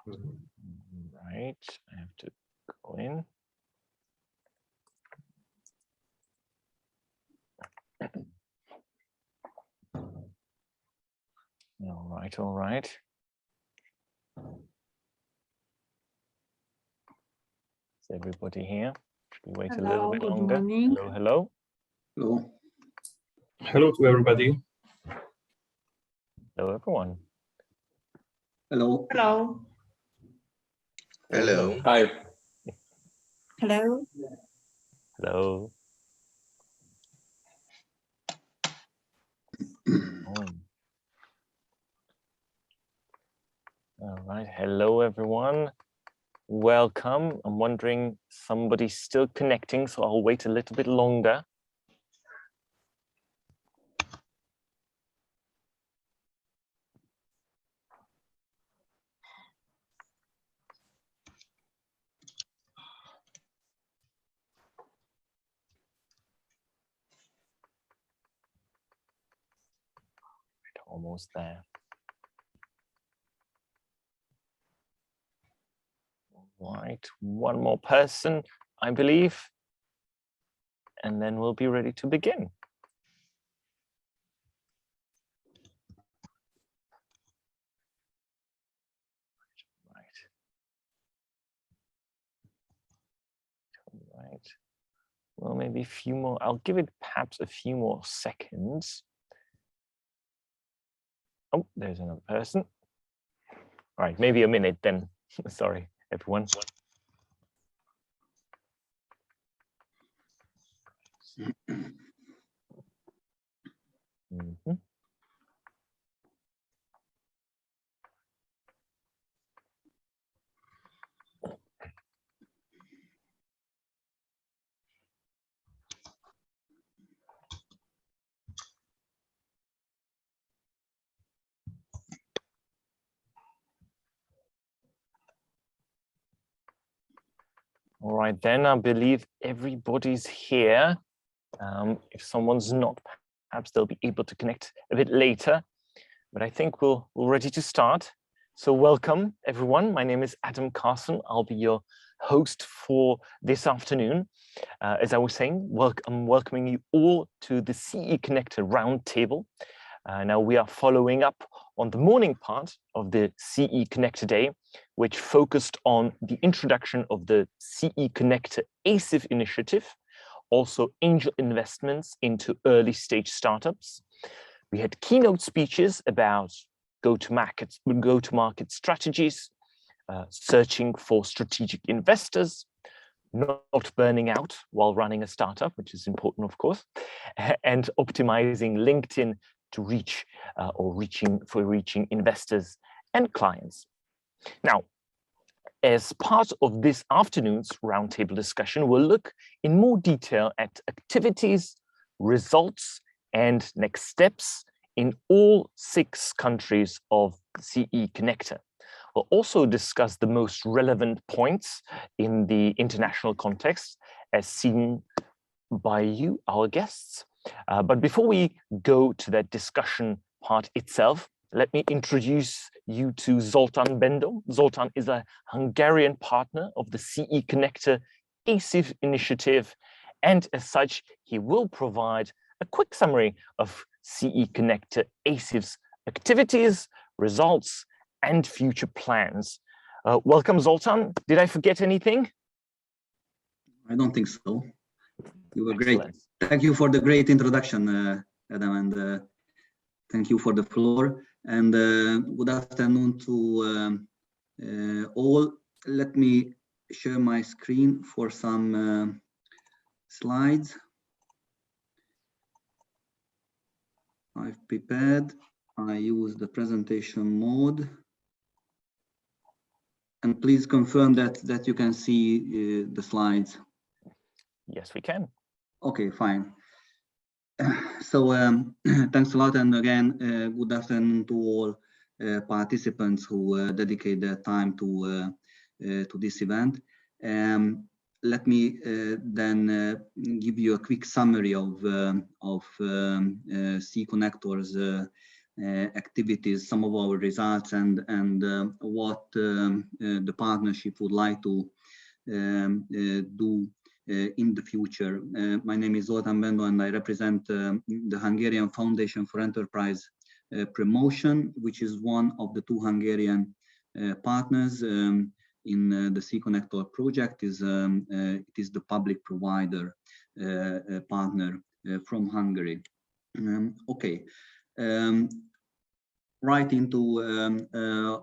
Right, I have to go in. All right, all right. Is everybody here? Should we wait a little bit longer? Morning. Hello, hello. Hello. Hello to everybody. Hello, everyone. Hello. Hello. Hello. Hi. Hello. Hello. All right. Hello, everyone. Welcome. I'm wondering somebody's still connecting, so I'll wait a little bit longer. Almost there. All right, one more person, I believe, and then we'll be ready to begin. Right. Well, maybe a few more. I'll give it perhaps a few more seconds. Oh, there's another person. All right, maybe a minute then. Sorry, everyone. Mm-hmm. All right, then I believe everybody's here. If someone's not, perhaps they'll be able to connect a bit later. But I think we're ready to start. So welcome, everyone. My name is Adam Carson. I'll be your host for this afternoon. As I was saying, I'm welcoming you all to the CE-Connector Roundtable. Now we are following up on the morning part of the CE-Connector Day, which focused on the introduction of the CE-Connector ACIF initiative, also angel investments into early stage startups. We had keynote speeches about go-to-market strategies, searching for strategic investors, not burning out while running a startup, which is important, of course, and optimizing LinkedIn to reach reaching investors and clients. Now, as part of this afternoon's roundtable discussion, we'll look in more detail at activities, results, and next steps in all 6 countries of CE-Connector. We'll also discuss the most relevant points in the international context as seen by you, our guests. But before we go to that discussion part itself, let me introduce you to Zoltan Bendo. Zoltan is a Hungarian partner of the CE-Connector ACIF initiative, and as such, he will provide a quick summary of CE-Connector ACIF's activities, results, and future plans. Welcome, Zoltan. Did I forget anything? I don't think so. You were Excellent. great. Thank you for the great introduction, Adam, and thank you for the floor. And good afternoon to all. Let me share my screen for some slides I've prepared. I use the presentation mode. And please confirm that you can see the slides. Yes, we can. Okay, fine. So thanks a lot, and again, good afternoon to all participants who dedicate their time to this event. Let me then give you a quick summary of CE-Connector's activities, some of our results, and what the partnership would like to do in the future. My name is Zoltan Bendo, and I represent the Hungarian Foundation for Enterprise Promotion, which is one of the two Hungarian partners in the CE-Connector project. It is the public provider partner from Hungary. Okay, right into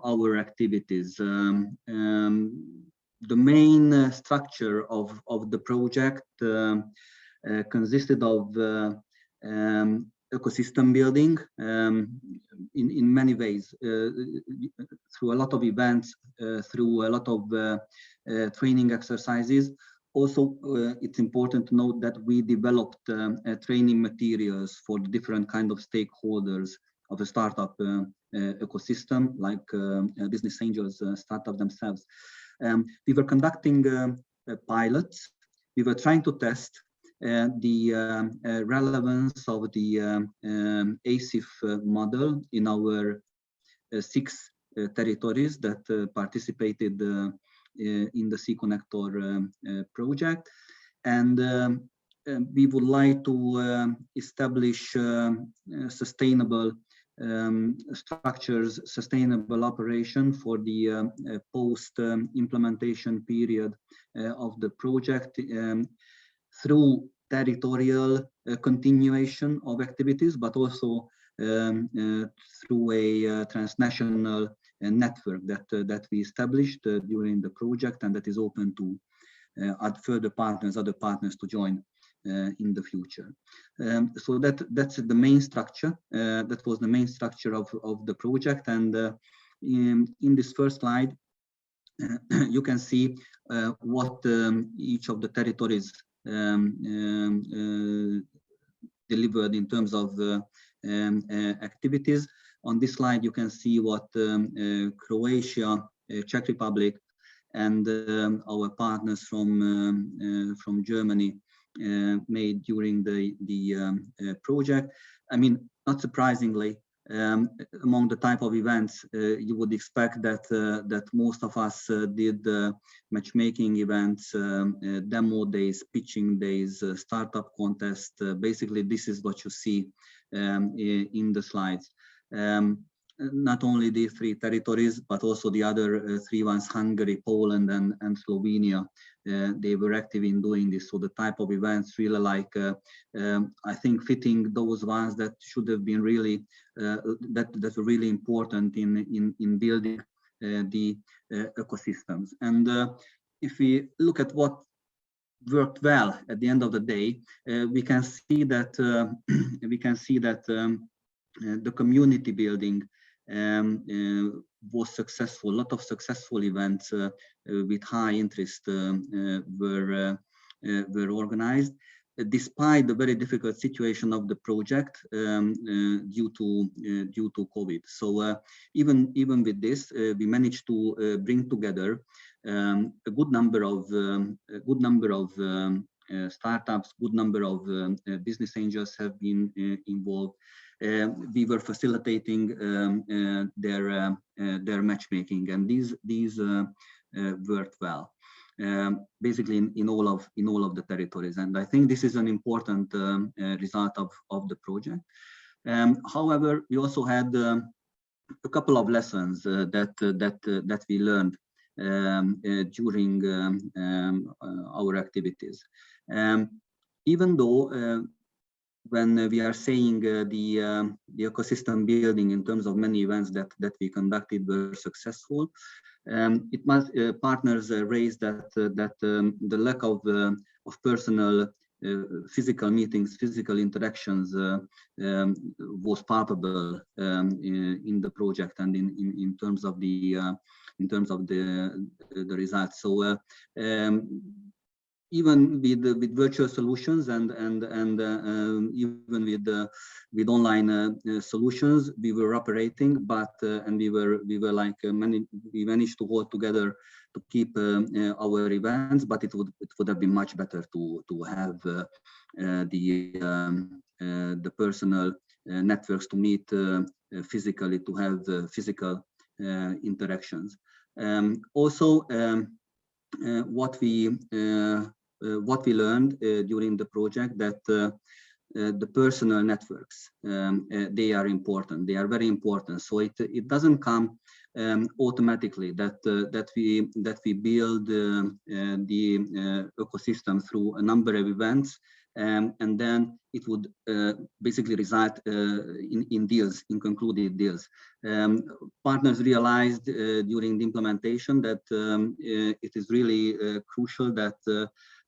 our activities. The main structure of the project consisted of ecosystem building in many ways, through a lot of events, through a lot of training exercises. Also, it's important to note that we developed training materials for the different kind of stakeholders of a startup ecosystem, like business angels, startup themselves. We were conducting pilots. We were trying to test the relevance of the ACIF model in our 6 territories that participated in the CE-Connector project. And we would like to establish sustainable structures, sustainable operation for the post-implementation period of the project through territorial continuation of activities, but also through a transnational network that we established during the project, and that is open to other partners to join in the future. So that's the main structure. That was the main structure of the project. And in this first slide, you can see what each of the territories delivered in terms of activities. On this slide, you can see what Croatia, Czech Republic, and our partners from Germany made during the project. I mean, not surprisingly, among the type of events, you would expect that most of us did matchmaking events, demo days, pitching days, startup contest. Basically, this is what you see in the slides. Not only these 3 territories, but also the other 3 ones, Hungary, Poland, and Slovenia. They were active in doing this. So the type of events really like, I think, fitting those ones that should have been really, that were really important in building the ecosystems. And if we look at what worked well at the end of the day, we can see that the community building was successful. A lot of successful events with high interest were organized, despite the very difficult situation of the project due to COVID. So even with this, we managed to bring together a good number of startups, good number of business angels have been involved. We were facilitating their matchmaking, and these worked well, basically in all of the territories. And I think this is an important result of the project. However, we also had a couple of lessons that we learned during our activities. Even though when we are saying the ecosystem building in terms of many events that we conducted were successful, partners raised that the lack of personal physical meetings, physical interactions was palpable in the project and in terms of the results. So even with virtual solutions and even with online solutions, we were operating, but and we managed to work together to keep our events. But it would have been much better to have the personal networks to meet physically, to have physical interactions. Also, what we learned during the project, that the personal networks, they are important. They are very important. So it doesn't come automatically that we build the ecosystem through a number of events, and then it would basically result in deals, in concluded deals. Partners realized during the implementation that it is really crucial that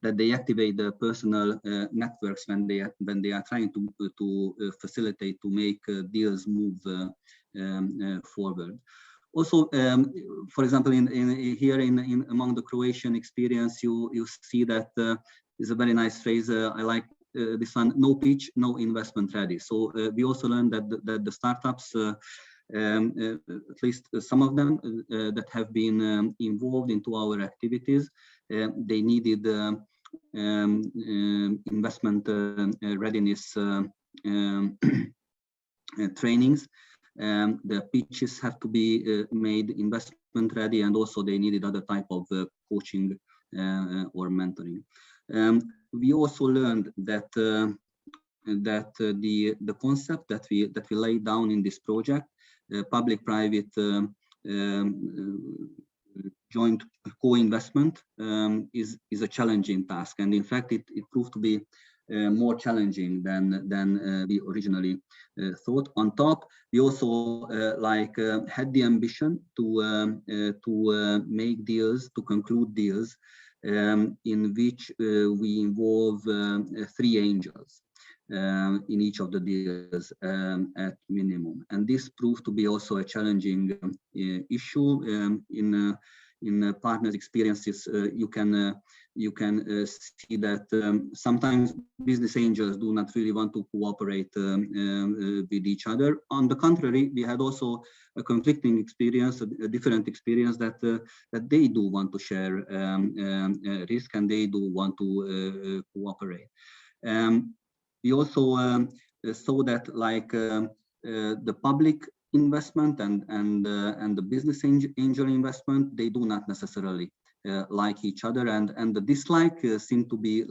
they activate the personal networks when they are trying to facilitate, to make deals move forward. Also, for example, here among the Croatian experience, you see that is a very nice phrase. I like this one: no pitch, no investment ready. So we also learned that the startups, at least some of them that have been involved into our activities, they needed investment readiness trainings. The pitches have to be made investment ready, and also they needed other type of coaching or mentoring. We also learned that the concept that we laid down in this project, public-private joint co-investment, is a challenging task, and in fact it proved to be more challenging than we originally thought. On top, we also had the ambition to make deals, to conclude deals in which we involve 3 angels in each of the deals at minimum, and this proved to be also a challenging issue. In partners' experiences, you can see that sometimes business angels do not really want to cooperate with each other. On the contrary, we had also a conflicting experience, a different experience, that they do want to share risk, and they do want to cooperate. We also saw that the public investment and the business angel investment, they do not necessarily like each other, and the dislike seemed to be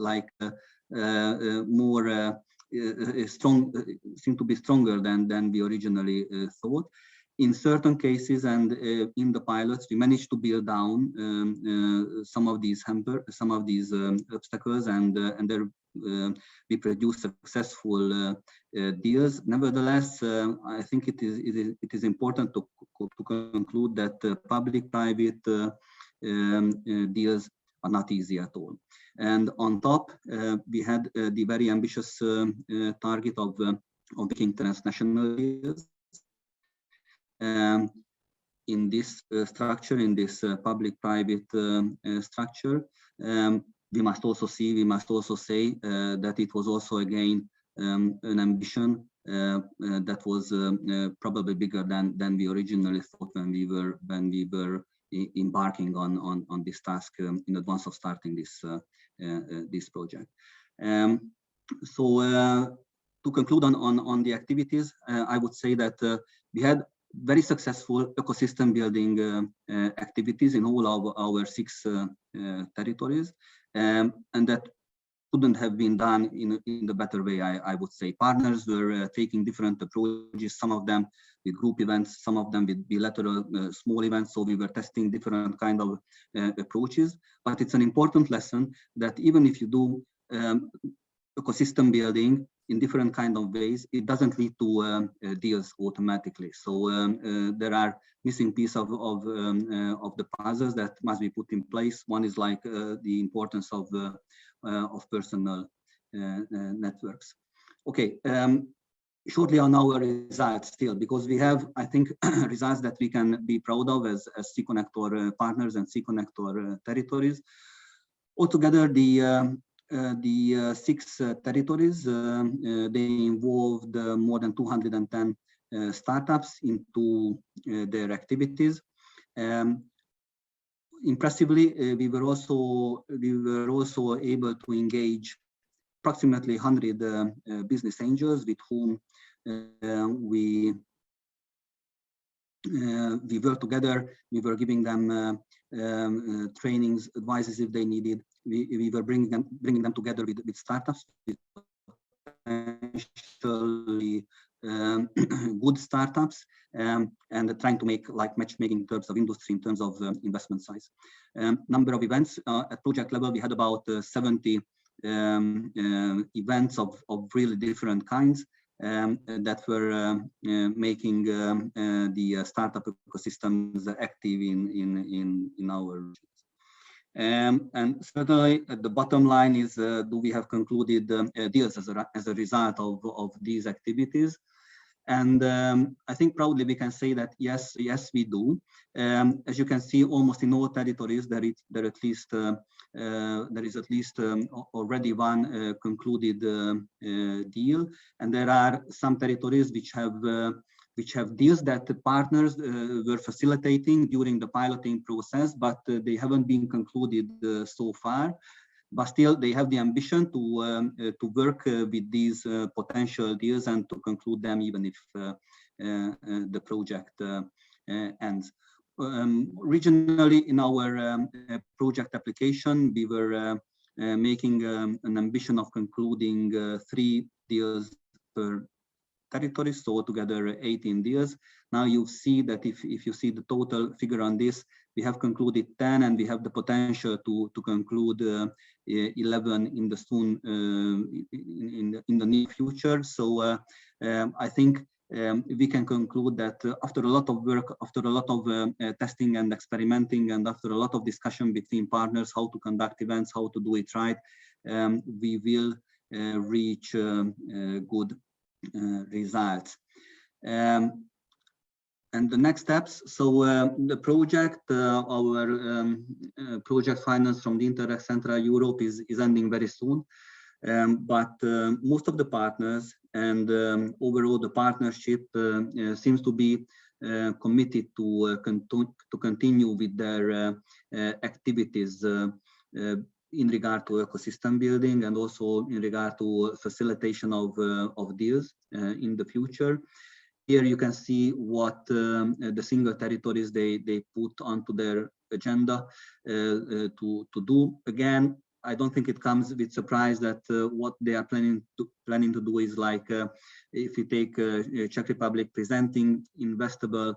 stronger than we originally thought. In certain cases, and in the pilots, we managed to build down some of these obstacles, and there we produced successful deals. Nevertheless, I think it is important to conclude that public-private deals are not easy at all. And on top, we had the very ambitious target of making transnational deals. In this structure, in this public-private structure, we must also say that it was also again an ambition that was probably bigger than we originally thought when we were embarking on this task in advance of starting this project. So to conclude on the activities, I would say that we had very successful ecosystem building activities in all of our 6 territories, and that couldn't have been done in the better way, I would say. Partners were taking different approaches, some of them with group events, some of them with bilateral small events, so we were testing different kind of approaches. But it's an important lesson that even if you do ecosystem building in different kind of ways, it doesn't lead to deals automatically. So there are missing pieces of the puzzles that must be put in place. One is the importance of personal networks. Okay, shortly on our results still, because we have, I think, results that we can be proud of as CE-Connector partners and CE-Connector territories. Altogether, the 6 territories, they involved more than 210 startups into their activities. Impressively, we were also able to engage approximately 100 business angels with whom we we worked together. We were giving them trainings, advices if they needed. We were bringing them together with startups, with potentially good startups, and trying to make like matchmaking in terms of industry, in terms of investment size. Number of events at project level, we had about 70 events of really different kinds that were making the startup ecosystems active in our regions. And certainly the bottom line is, do we have concluded deals as a result of these activities? And I think proudly we can say that yes, we do. As you can see, almost in all territories, there is at least already one concluded deal, and there are some territories which have deals that the partners were facilitating during the piloting process, but they haven't been concluded so far. But still, they have the ambition to work with these potential deals and to conclude them, even if the project ends. Regionally, in our project application, we were making an ambition of concluding 3 deals per territory, so altogether 18 deals. Now you see that if you see the total figure on this, we have concluded 10, and we have the potential to conclude 11 in the soon in the near future. So I think we can conclude that after a lot of work, after a lot of testing and experimenting, and after a lot of discussion between partners, how to conduct events, how to do it right, we will reach good results. And the next steps, so the project, our project finance from the Interreg Central Europe is ending very soon. But most of the partners and overall the partnership seems to be committed to continue with their activities in regard to ecosystem building, and also in regard to facilitation of deals in the future. Here you can see what the single territories they put onto their agenda to do. Again, I don't think it comes with surprise that what they are planning to do is like, if you take Czech Republic, presenting investable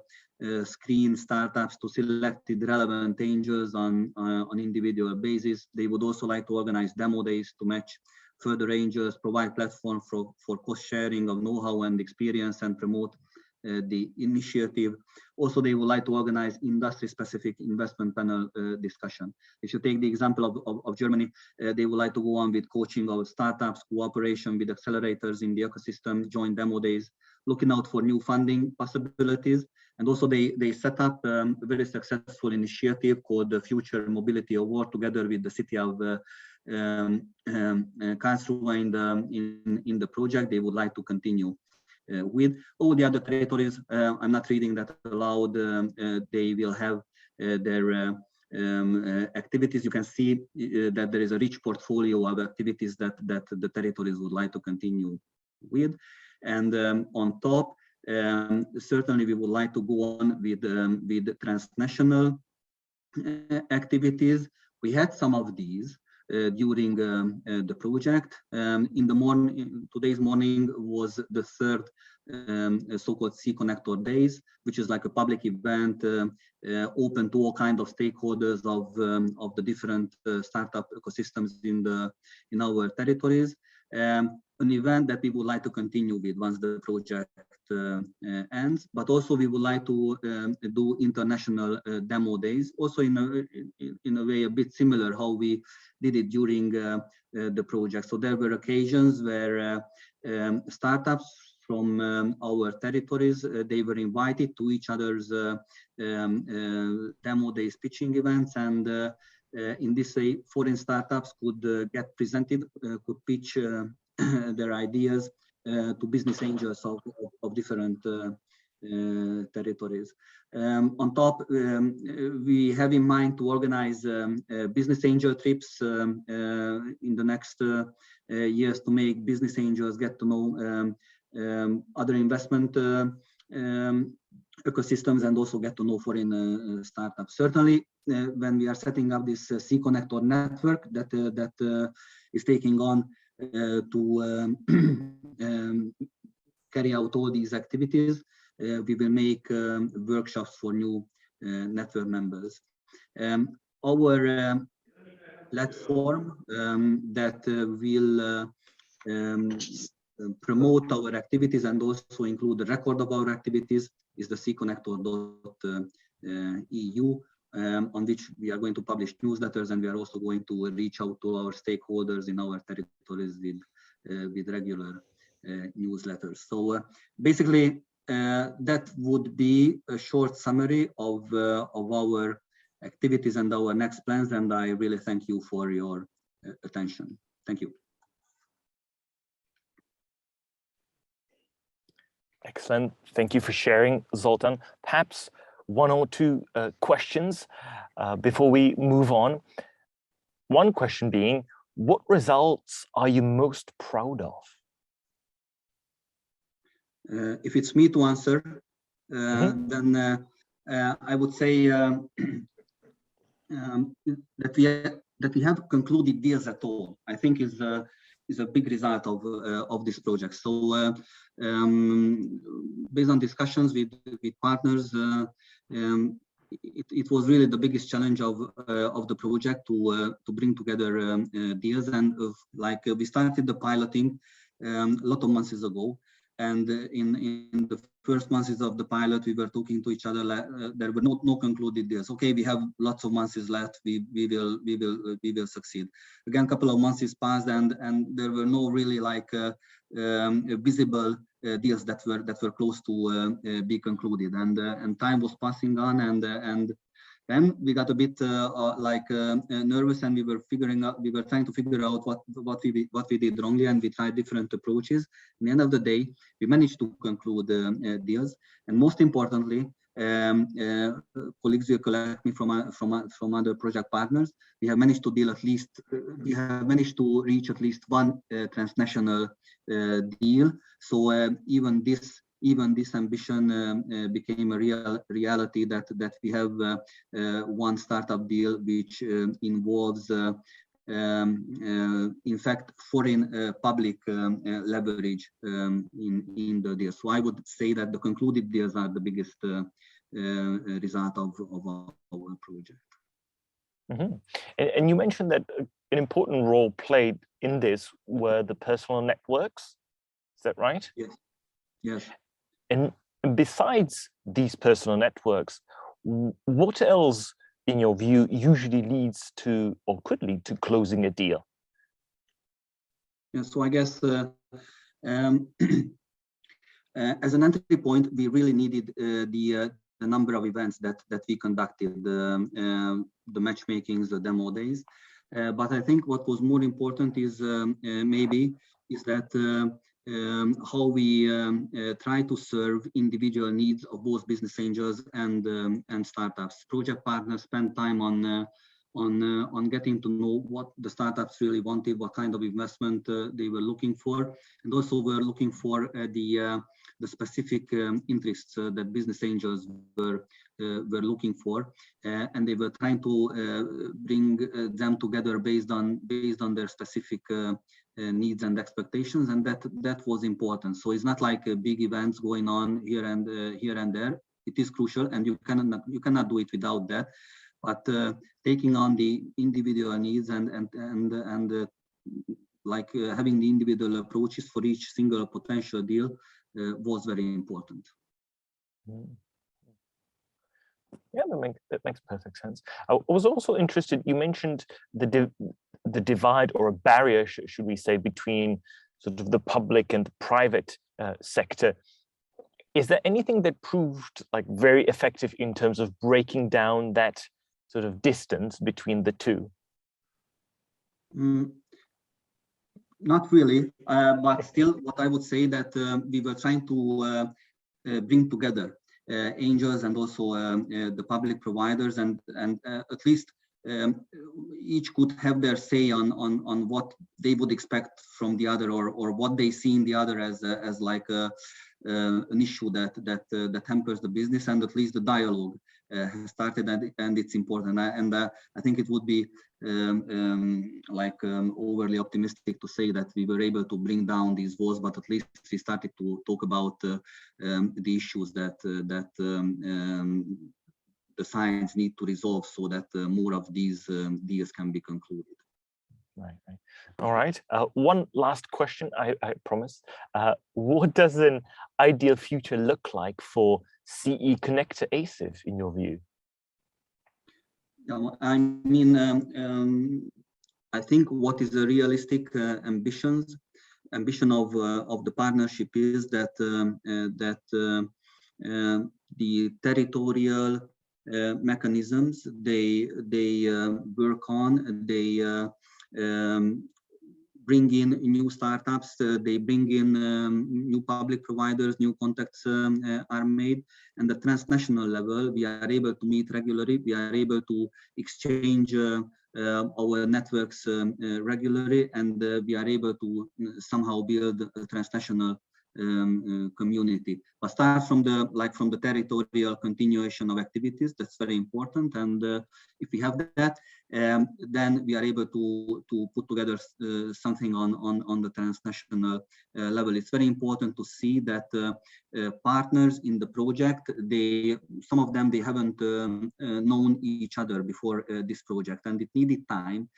screen startups to selected relevant angels on individual basis. They would also like to organize demo days to match further angels, provide platform for cost sharing of know-how and experience, and promote the initiative. Also, they would like to organize industry-specific investment panel discussion. If you take the example of Germany, they would like to go on with coaching of startups, cooperation with accelerators in the ecosystem, joint demo days, looking out for new funding possibilities. And also they set up a very successful initiative called the Future Mobility Award together with the city of Karlsruhe in the project. They would like to continue with all the other territories. I'm not reading that aloud. They will have their activities. You can see that there is a rich portfolio of activities that the territories would like to continue with. And on top, certainly we would like to go on with transnational activities. We had some of these during the project. In the morning, today's morning was the third so-called CE-Connector days, which is like a public event open to all kinds of stakeholders of the different startup ecosystems in our territories. An event that we would like to continue with once the project ends, but also we would like to do international demo days, also in a way a bit similar how we did it during the project. So there were occasions where startups from our territories, they were invited to each other's demo days pitching events, and in this way foreign startups could get presented, could pitch their ideas to business angels of different territories. On top, we have in mind to organize business angel trips in the next years to make business angels get to know other investment ecosystems and also get to know foreign startups. Certainly, when we are setting up this CE-Connector network that is taking on to carry out all these activities, we will make workshops for new network members. Our platform that will promote our activities and also include the record of our activities is the CE-Connector.eu, on which we are going to publish newsletters, and we are also going to reach out to our stakeholders in our territories with regular newsletters. So basically, that would be a short summary of our activities and our next plans, and I really thank you for your attention. Thank you. Excellent. Thank you for sharing, Zoltan. Perhaps one or two questions before we move on. One question being, what results are you most proud of? If it's me to answer, then I would say that we have concluded deals at all. I think is a big result of this project. So based on discussions with partners, it was really the biggest challenge of the project to bring together deals. And like we started the piloting a lot of months ago. And in the first months of the pilot, we were talking to each other. There were no concluded deals. Okay, we have lots of months left. We will succeed. Again, a couple of months passed, and there were no really like visible deals that were close to be concluded. And time was passing on, and then we got a bit nervous, and we were trying to figure out what we did wrongly, and we tried different approaches. At the end of the day, we managed to conclude deals, and most importantly, colleagues will correct me from other project partners. We have managed to reach at least one transnational deal. So even this ambition became a reality that we have one startup deal which involves in fact foreign public leverage in the deal. So I would say that the concluded deals are the biggest result of our project. Mm-hmm. And you mentioned that an important role played in this were the personal networks. Is that right? Yes. Yes. And besides these personal networks, what else, in your view, usually leads to or could lead to closing a deal? Yeah, so I guess as an entry point, we really needed the number of events that we conducted, the matchmakings, the demo days. But I think what was more important is that how we try to serve individual needs of both business angels and startups. Project partners spend time on getting to know what the startups really wanted, what kind of investment they were looking for, and also were looking for the specific interests that business angels were looking for, and they were trying to bring them together based on their specific needs and expectations, and that was important. So it's not like big events going on here and there. It is crucial, and you cannot do it without that. But taking on the individual needs and having the individual approaches for each single potential deal was very important. Yeah, that makes perfect sense. I was also interested, you mentioned the divide or a barrier, should we say, between sort of the public and the private sector. Is there anything that proved like very effective in terms of breaking down that sort of distance between the two? Not really, but still, what I would say that we were trying to bring together angels and also the public providers, and at least each could have their say on what they would expect from the other, or what they see in the other as like an issue that hampers the business, and at least the dialogue has started, and it's important. And I think it would be overly optimistic to say that we were able to bring down these walls, but at least we started to talk about the issues that the sides need to resolve, so that more of these deals can be concluded. Right. All right. One last question, I promise. What does an ideal future look like for CE-Connector ACIF in your view? I mean, I think what is a realistic ambition of the partnership is that the territorial mechanisms they work on, they bring in new startups, they bring in new public providers, new contacts are made, and the transnational level we are able to meet regularly, we are able to exchange our networks regularly, and we are able to somehow build a transnational community. But start from the territorial continuation of activities. That's very important, and if we have that, then we are able to put together something on the transnational level. It's very important to see that partners in the project, some of them, they haven't known each other before this project, and it needed time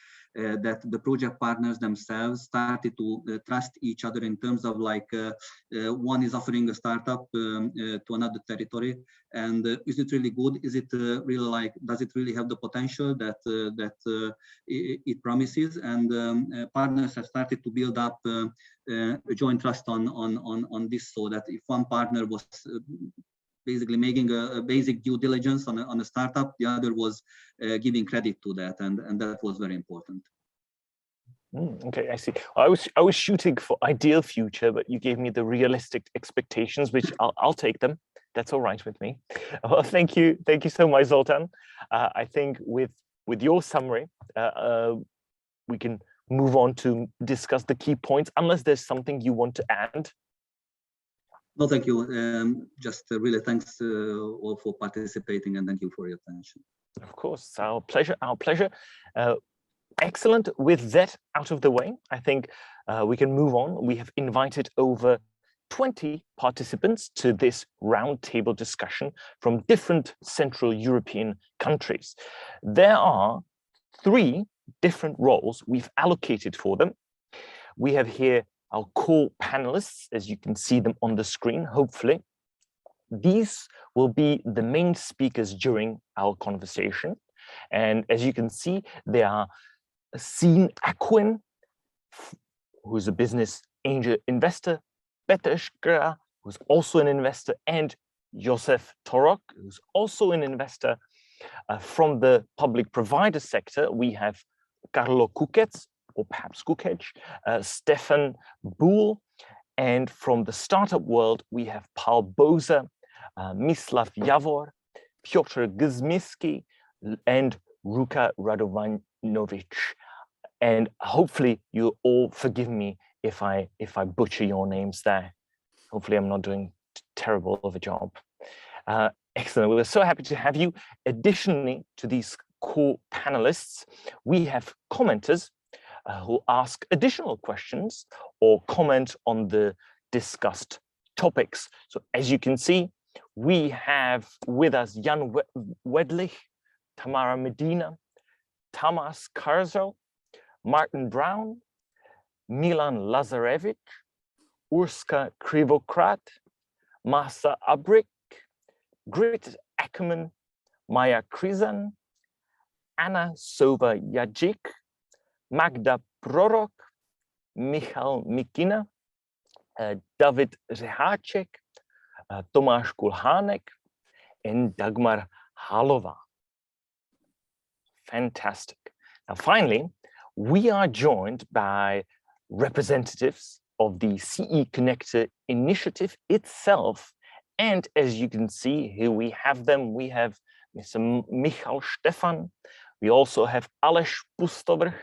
that the project partners themselves started to trust each other in terms of one is offering a startup to another territory, and is it really good? Is it really does it really have the potential that it promises? And partners have started to build up a joint trust on this, so that if one partner was basically making a basic due diligence on a startup, the other was giving credit to that, and that was very important. Okay, I see. I was shooting for ideal future, but you gave me the realistic expectations, which I'll take them. That's all right with me. Well, thank you so much, Zoltan. I think with your summary, we can move on to discuss the key points, unless there's something you want to add. No, thank you. Just really thanks all for participating, and thank you for your attention. Of course, our pleasure. Our pleasure. Excellent. With that out of the way, I think we can move on. We have invited over 20 participants to this roundtable discussion from different Central European countries. There are 3 different roles we've allocated for them. We have here our core panelists, as you can see them on the screen, hopefully. These will be the main speakers during our conversation. And as you can see, they are Seen Aquin, who is a business angel investor, Petr, who's also an investor, and Josef Torok, who's also an investor. From the public provider sector, we have Karlo Kukec, or perhaps Kukec, Stefan Buhl, and from the startup world, we have Paul Boza, Mislav Javor, Piotr Gzmiski, and Ruka Radovanovic. And hopefully you all forgive me if I butcher your names there. Hopefully I'm not doing terrible of a job. Excellent. We're so happy to have you. Additionally to these core panelists, we have commenters who ask additional questions or comment on the discussed topics. So as you can see, we have with us Jan Wedlich, Tamara Medina, Tamas Karzo, Martin Brown, Milan Lazarevic, Urska Krivokrat, Masa Abrik, Grit Ackerman, Maya Krizan, Anna Sova Jadzik, Magda Prorok, Michal Mikina, David Řeháček, Tomáš Kulhánek, and Dagmar Halova. Fantastic. Now, finally, we are joined by representatives of the CE-Connector initiative itself. And as you can see, here we have them. We have Mr. Michal Stefan. We also have Aleš Pustovrch.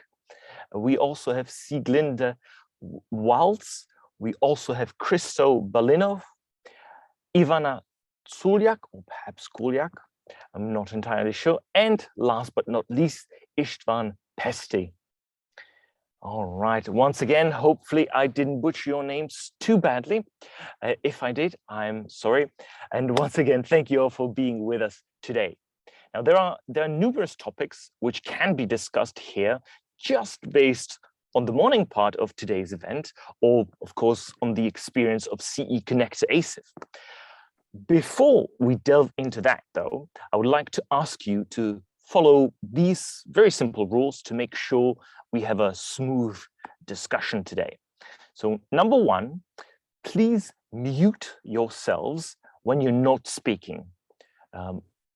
We also have Sieglinde Waltz. We also have Christo Balinov. Ivana Zuliak, or perhaps Kuliak, I'm not entirely sure. And last but not least, Istvan Pesti. All right, once again, hopefully I didn't butcher your names too badly. If I did, I'm sorry. And once again, thank you all for being with us today. Now, there are numerous topics which can be discussed here just based on the morning part of today's event, or of course, on the experience of CE-Connector ACIF. Before we delve into that, though, I would like to ask you to follow these very simple rules to make sure we have a smooth discussion today. So, number one, please mute yourselves when you're not speaking.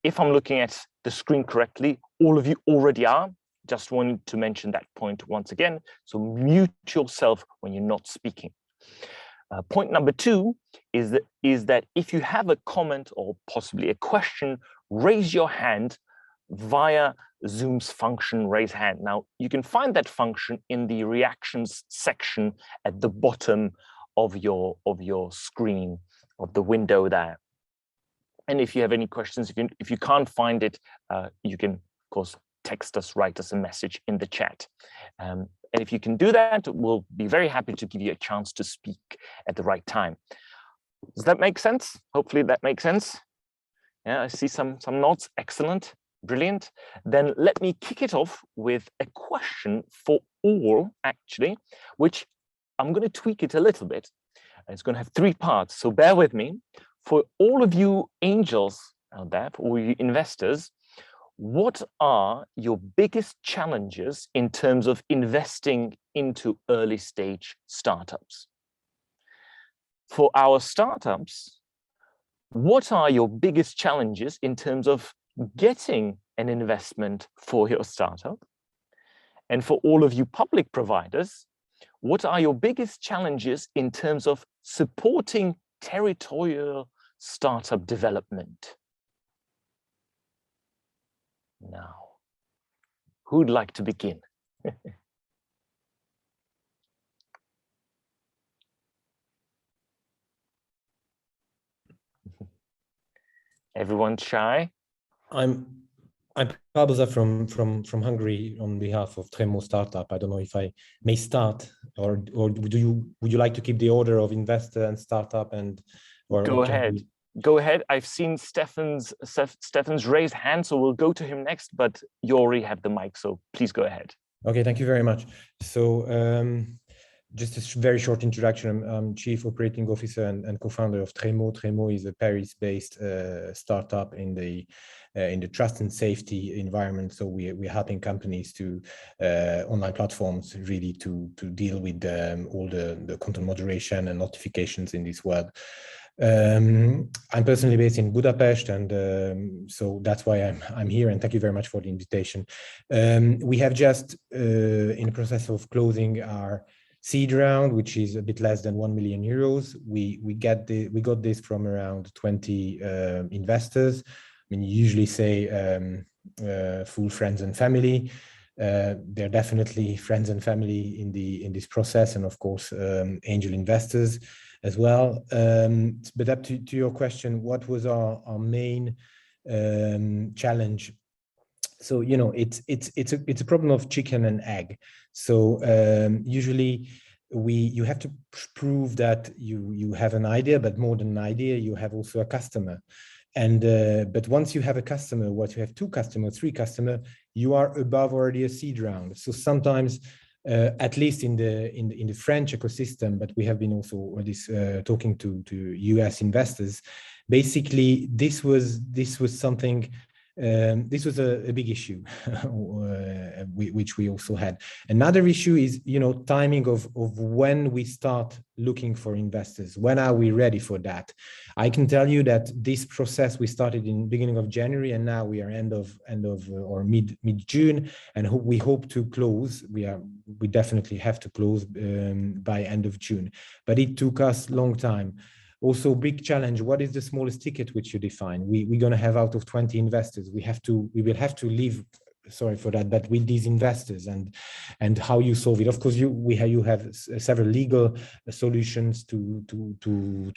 If I'm looking at the screen correctly, all of you already are. Just wanted to mention that point once again. So mute yourself when you're not speaking. Point number two is that if you have a comment or possibly a question, raise your hand via Zoom's function raise hand. Now, you can find that function in the reactions section at the bottom of your screen, of the window there. And if you have any questions, if you can't find it, you can, of course, text us, write us a message in the chat. And if you can do that, we'll be very happy to give you a chance to speak at the right time. Does that make sense? Hopefully that makes sense. Yeah, I see some nods. Excellent, brilliant. Then let me kick it off with a question for all, actually, which I'm going to tweak it a little bit. It's going to have three parts, so bear with me. For all of you angels out there, for all you investors, what are your biggest challenges in terms of investing into early stage startups? For our startups, what are your biggest challenges in terms of getting an investment for your startup? And for all of you public providers, what are your biggest challenges in terms of supporting territorial startup development? Now, who'd like to begin? Everyone shy? I'm Pablo from Hungary on behalf of Tremo Startup. I don't know if I may start, or would you like to keep the order of investor and startup or go ahead. Go ahead. I've seen Stefan's raised hand, so we'll go to him next, but you already have the mic, so please go ahead. Okay, thank you very much. So just a very short introduction. I'm Chief Operating Officer and co-founder of Tremo. Tremo is a Paris-based startup in the trust and safety environment. So we're helping companies to online platforms really to deal with all the content moderation and notifications in this world. I'm personally based in Budapest, and so that's why I'm here. And thank you very much for the invitation. We have just in the process of closing our seed round, which is a bit less than 1 million euros. We got this from around 20 investors. I mean, you usually say full friends and family. They're definitely friends and family in this process, and of course angel investors as well. But up to your question, what was our main challenge? So it's a problem of chicken and egg. So usually you have to prove that you have an idea, but more than an idea, you have also a customer. And but once you have a customer, once you have 2 customers, 3 customers, you are above already a seed round. So sometimes, at least in the French ecosystem, but we have been also talking to US investors. Basically, this was something. This was a big issue, which we also had. Another issue is, timing of when we start looking for investors. When are we ready for that? I can tell you that this process we started in beginning of January, and now we are end of or mid June, and we hope to close. We definitely have to close by end of June, but it took us a long time. Also, big challenge. What is the smallest ticket which you define? We're going to have out of 20 investors. We will have to leave sorry for that, but with these investors and how you solve it. Of course, you have several legal solutions to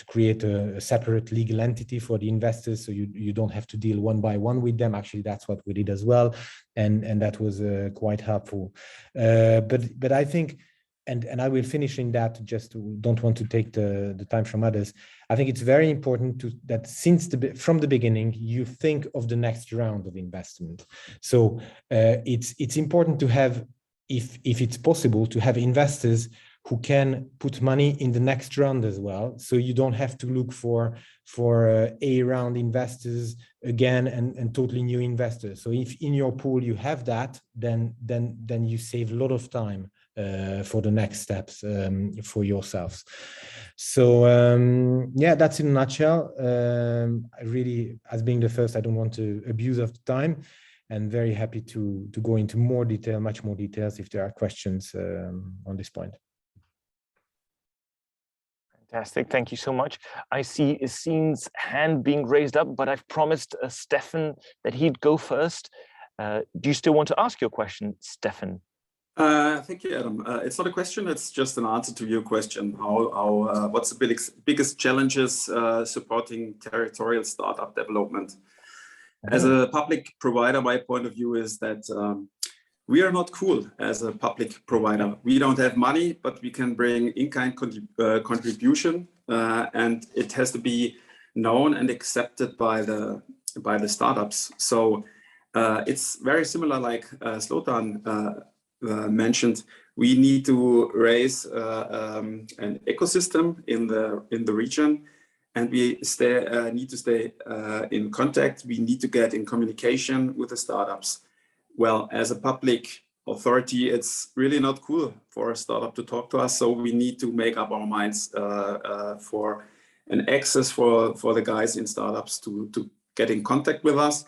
create a separate legal entity for the investors, so you don't have to deal one by one with them. Actually, that's what we did as well, and that was quite helpful. But I think, and I will finish in that, just don't want to take the time from others. I think it's very important that from the beginning, you think of the next round of investment. So it's important to have, if it's possible, to have investors who can put money in the next round as well. So you don't have to look for A round investors again and totally new investors. So if in your pool you have that, then you save a lot of time for the next steps for yourselves. So yeah, that's in a nutshell. I really, as being the first, I don't want to abuse of the time, and very happy to go into more detail, much more details, if there are questions on this point. Fantastic, thank you so much. I see Yassine's hand being raised up, but I've promised Stefan that he'd go first. Do you still want to ask your question, Stefan? Thank you, Adam. It's not a question, it's just an answer to your question. What's the biggest challenges supporting territorial startup development? As a public provider, my point of view is that we are not cool as a public provider. We don't have money, but we can bring in-kind contribution, and it has to be known and accepted by the startups. So it's very similar, like Zoltan mentioned. We need to raise an ecosystem in the region, and we need to stay in contact. We need to get in communication with the startups. Well, as a public authority, it's really not cool for a startup to talk to us. So we need to make up our minds for an access for the guys in startups to get in contact with us.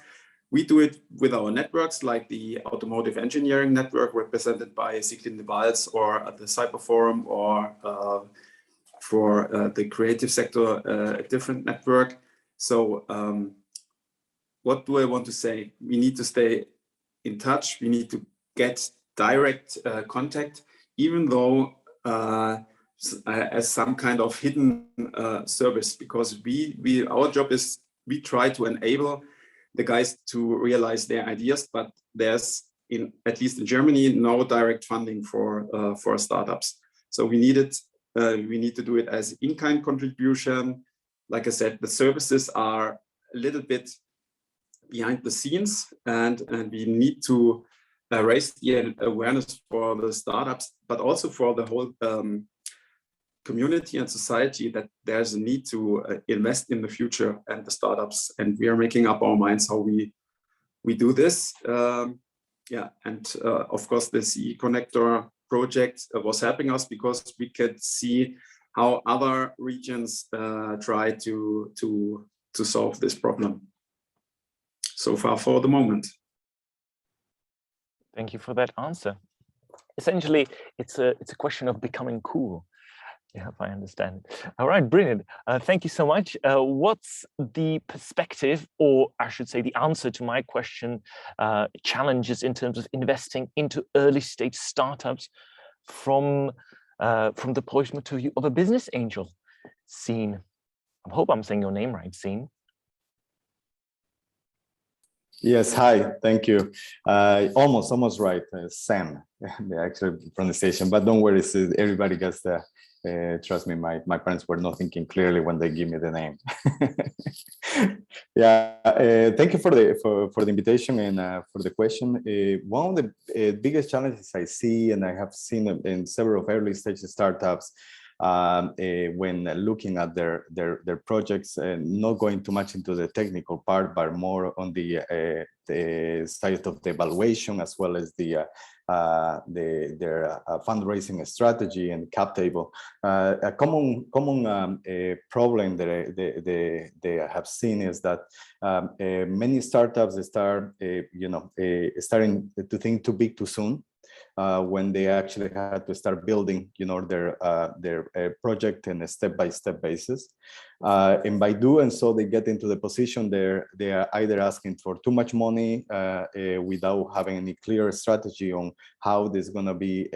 We do it with our networks, like the Automotive Engineering Network, represented by Siglin de Vals, or the Cyber Forum, or for the creative sector, a different network. So what do I want to say? We need to stay in touch. We need to get direct contact, even though as some kind of hidden service, because our job is, we try to enable the guys to realize their ideas, but there's, at least in Germany, no direct funding for startups. So we need to do it as in-kind contribution. Like I said, the services are a little bit behind the scenes, and we need to raise the awareness for the startups, but also for the whole community and society, that there's a need to invest in the future and the startups, and we are making up our minds how we do this. Yeah, and of course the CE-Connector project was helping us, because we could see how other regions try to solve this problem. So far for the moment. Thank you for that answer. Essentially, it's a question of becoming cool. Yeah, if I understand. All right, brilliant. Thank you so much. What's the perspective, or I should say the answer to my question, challenges in terms of investing into early stage startups from the point of view of a business angel? Scene. I hope I'm saying your name right, Scene. Yes, hi, thank you. Almost right, Sam, the actual pronunciation, but don't worry, everybody gets the, trust me, my parents were not thinking clearly when they give me the name. Yeah, thank you for the invitation and for the question. One of the biggest challenges I see, and I have seen in several early stage startups, when looking at their projects, not going too much into the technical part, but more on the side of the evaluation, as well as their fundraising strategy and cap table. A common problem that they have seen is that many startups start, starting to think too big too soon. When they actually had to start building, their project in a step-by-step basis. And by doing so, they get into the position they are either asking for too much money without having any clear strategy on how this is going to be,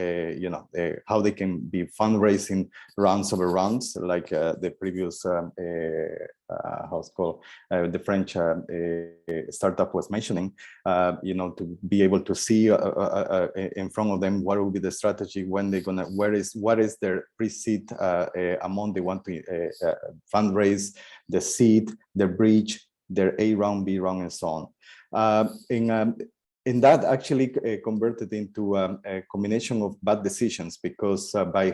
how they can be fundraising rounds over rounds, like the previous, how's it called, the French startup was mentioning, to be able to see in front of them what will be the strategy, when they're gonna, what is their pre-seed amount they want to fundraise, the seed, their bridge, their A round, B round, and so on. In that actually converted into a combination of bad decisions, because by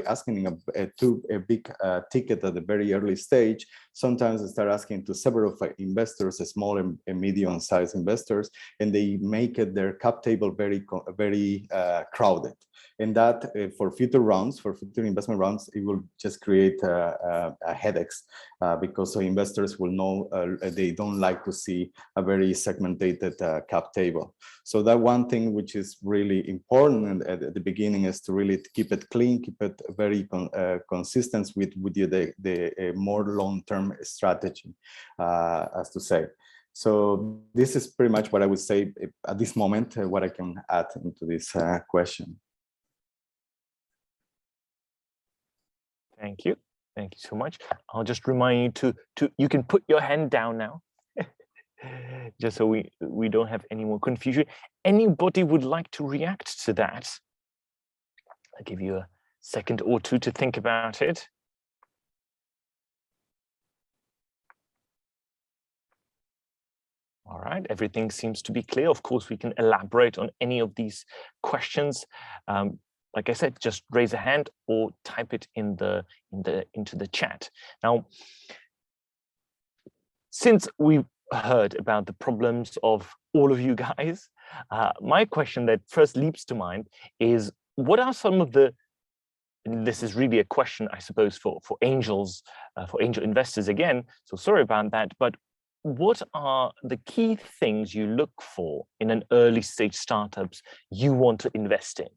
asking a big ticket at the very early stage, sometimes they start asking to several investors, small and medium-sized investors, and they make their cap table very crowded. And that for future rounds, for future investment rounds, it will just create headaches because investors will know they don't like to see a very segmented cap table. So that one thing which is really important at the beginning is to really keep it clean, keep it very consistent with the more long-term strategy, as to say. So this is pretty much what I would say at this moment, what I can add into this question. Thank you. Thank you so much. I'll just remind you you can put your hand down now, just so we don't have any more confusion. Anybody would like to react to that? I'll give you a second or two to think about it. All right, everything seems to be clear. Of course, we can elaborate on any of these questions. Like I said, just raise a hand or type it into the chat. Now, since we've heard about the problems of all of you guys, my question that first leaps to mind is, what are some of the, and this is really a question, I suppose, for angels, for angel investors again, so sorry about that, but what are the key things you look for in an early stage startups you want to invest in?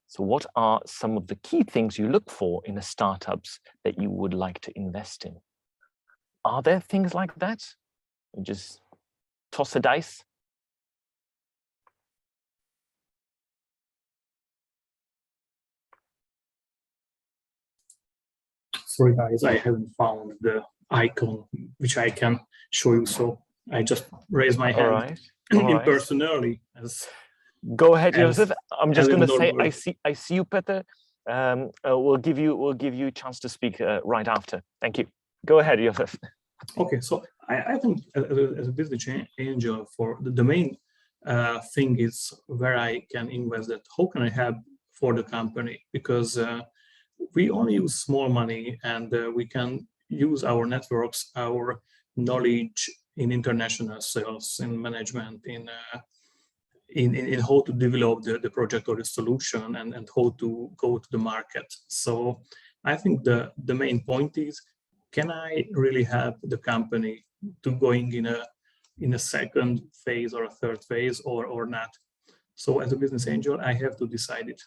So what are some of the key things you look for in a startups that you would like to invest in? Are there things like that? You just toss a dice? Sorry guys, I haven't found the icon which I can show you, so I just raised my hand in person early. Go ahead, Joseph. I'm just going to say, I see you, Peter. We'll give you a chance to speak right after. Thank you. Go ahead, Joseph. Okay, so I think as a business angel, for the main thing is where I can invest. That how can I help for the company, because we only use small money, and we can use our networks, our knowledge in international sales, in management, in how to develop the project or the solution, and how to go to the market. So I think the main point is, can I really help the company to going in a second phase or a third phase or not? So as a business angel, I have to decide it.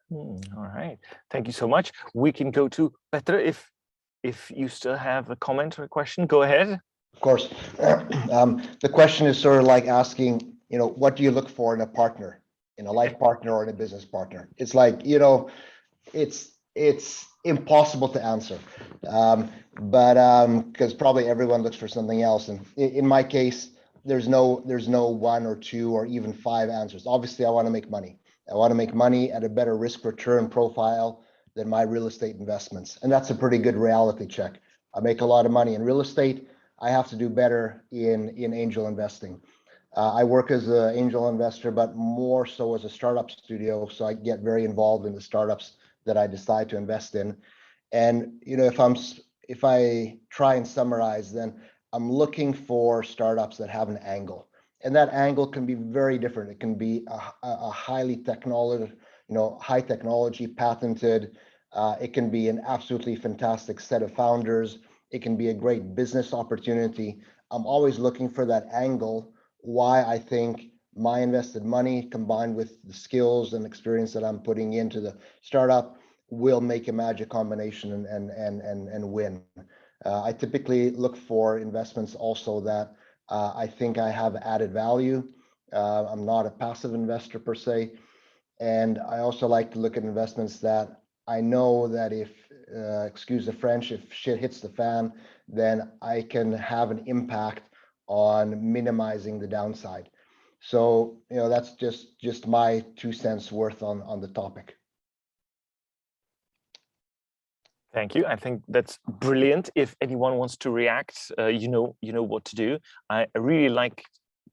All right, thank you so much. We can go to Peter if you still have a comment or a question. Go ahead. Of course. The question is sort of like asking, what do you look for in a partner, in a life partner or in a business partner? It's like, it's impossible to answer, but because probably everyone looks for something else. And in my case, there's no 1 or 2 or even 5 answers. Obviously, I want to make money. I want to make money at a better risk return profile than my real estate investments. And that's a pretty good reality check. I make a lot of money in real estate. I have to do better in angel investing. I work as an angel investor, but more so as a startup studio. So I get very involved in the startups that I decide to invest in. And, if I try and summarize, then I'm looking for startups that have an angle. And that angle can be very different. It can be a highly technology, high technology, patented. It can be an absolutely fantastic set of founders. It can be a great business opportunity. I'm always looking for that angle, why I think my invested money combined with the skills and experience that I'm putting into the startup will make a magic combination and win. I typically look for investments also that I think I have added value. I'm not a passive investor per se. And I also like to look at investments that I know that if, excuse the French, if shit hits the fan, then I can have an impact on minimizing the downside. So, that's just my 2 cents worth on the topic. Thank you. I think that's brilliant. If anyone wants to react, you know what to do. I really like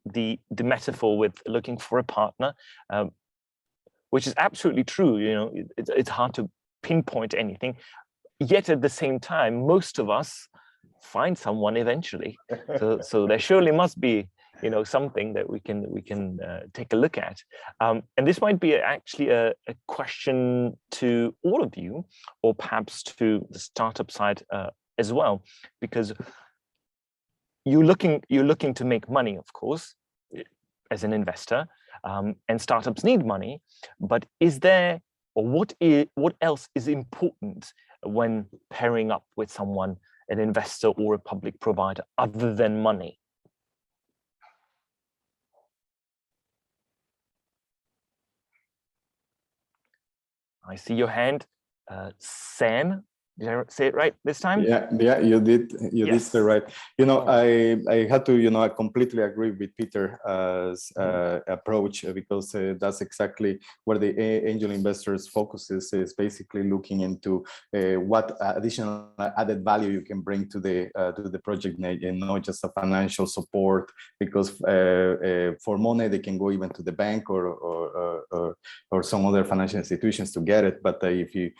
the metaphor with looking for a partner, which is absolutely true. It's hard to pinpoint anything. Yet at the same time, most of us find someone eventually. So there surely must be something that we can take a look at. And this might be actually a question to all of you, or perhaps to the startup side as well, because you're looking to make money, of course, as an investor, and startups need money. But is there, or what else is important when pairing up with someone, an investor or a public provider, other than money? I see your hand, Sam. Did I say it right this time? Yeah, you did. You did say right. I had to, I completely agree with Peter's approach, because that's exactly where the angel investors focuses, is basically looking into what additional added value you can bring to the project, and not just a financial support. Because for money they can go even to the bank or some other financial institutions to get it. But if you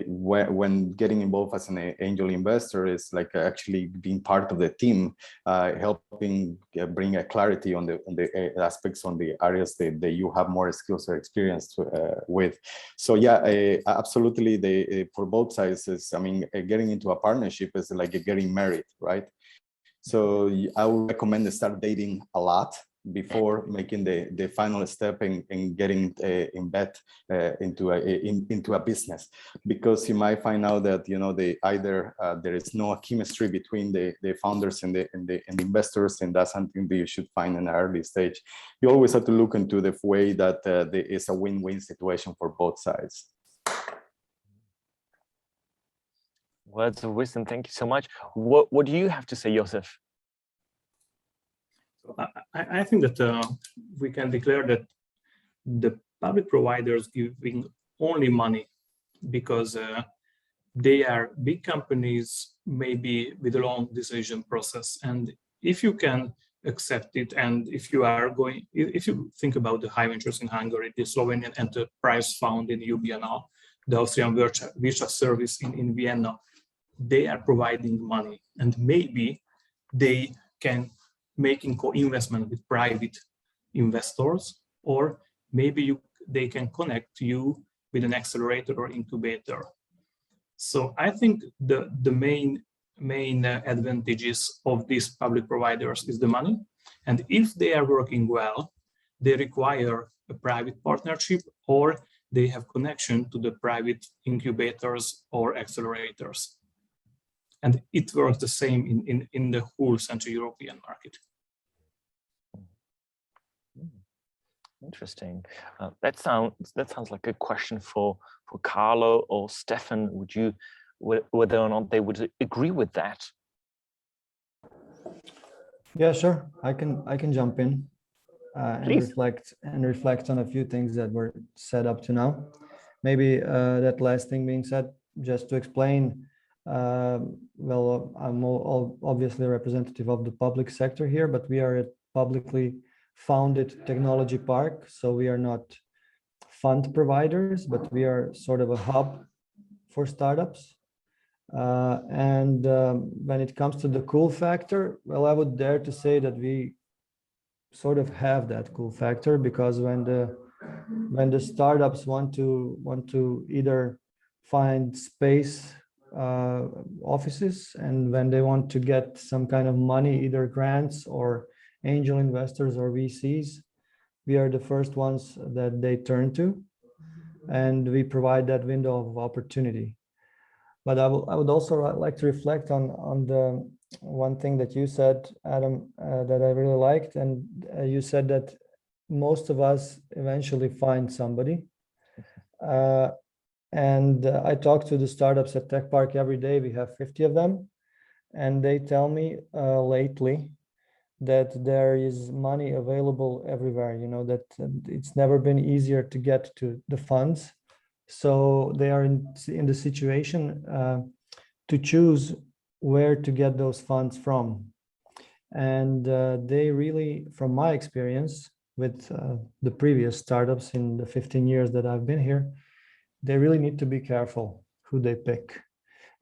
when getting involved as an angel investor is like actually being part of the team, helping bring a clarity on the aspects, on the areas that you have more skills or experience with. So yeah, absolutely. For both sides, I mean, getting into a partnership is like getting married, right? So I would recommend to start dating a lot before making the final step in getting in bed into a business, because you might find out that either there is no chemistry between the founders and the investors, and that's something that you should find in an early stage. You always have to look into the way that there is a win-win situation for both sides. Words of wisdom. Thank you so much. What do you have to say, Joseph? I think that we can declare that the public providers giving only money because they are big companies, maybe with a long decision process. And if you can accept it, and if you think about the high ventures in Hungary, the Slovenian Enterprise Fund in Ljubljana, the Austrian Virtual Service in Vienna, they are providing money, and maybe they can making co-investment with private investors, or maybe they can connect you with an accelerator or incubator. So I think the main advantages of these public providers is the money, and if they are working well, they require a private partnership, or they have connection to the private incubators or accelerators. And it works the same in the whole Central European market. Interesting. That sounds like a question for Carlo or Stefan. Whether or not they would agree with that? Yeah, sure. I can jump in and reflect on a few things that were said up to now. Maybe that last thing being said, just to explain. Well, I'm obviously a representative of the public sector here, but we are a publicly founded technology park, so we are not fund providers, but we are sort of a hub for startups. And when it comes to the cool factor, well, I would dare to say that we sort of have that cool factor, because when the startups want to either find space offices, and when they want to get some kind of money, either grants or angel investors or VCs, we are the first ones that they turn to, and we provide that window of opportunity. But I would also like to reflect on the one thing that you said, Adam, that I really liked, and you said that most of us eventually find somebody. And I talk to the startups at Tech Park every day. We have 50 of them, and they tell me lately that there is money available everywhere, you know, that it's never been easier to get to the funds. So they are in the situation to choose where to get those funds from. And they really, from my experience with the previous startups in the 15 years that I've been here, they really need to be careful who they pick,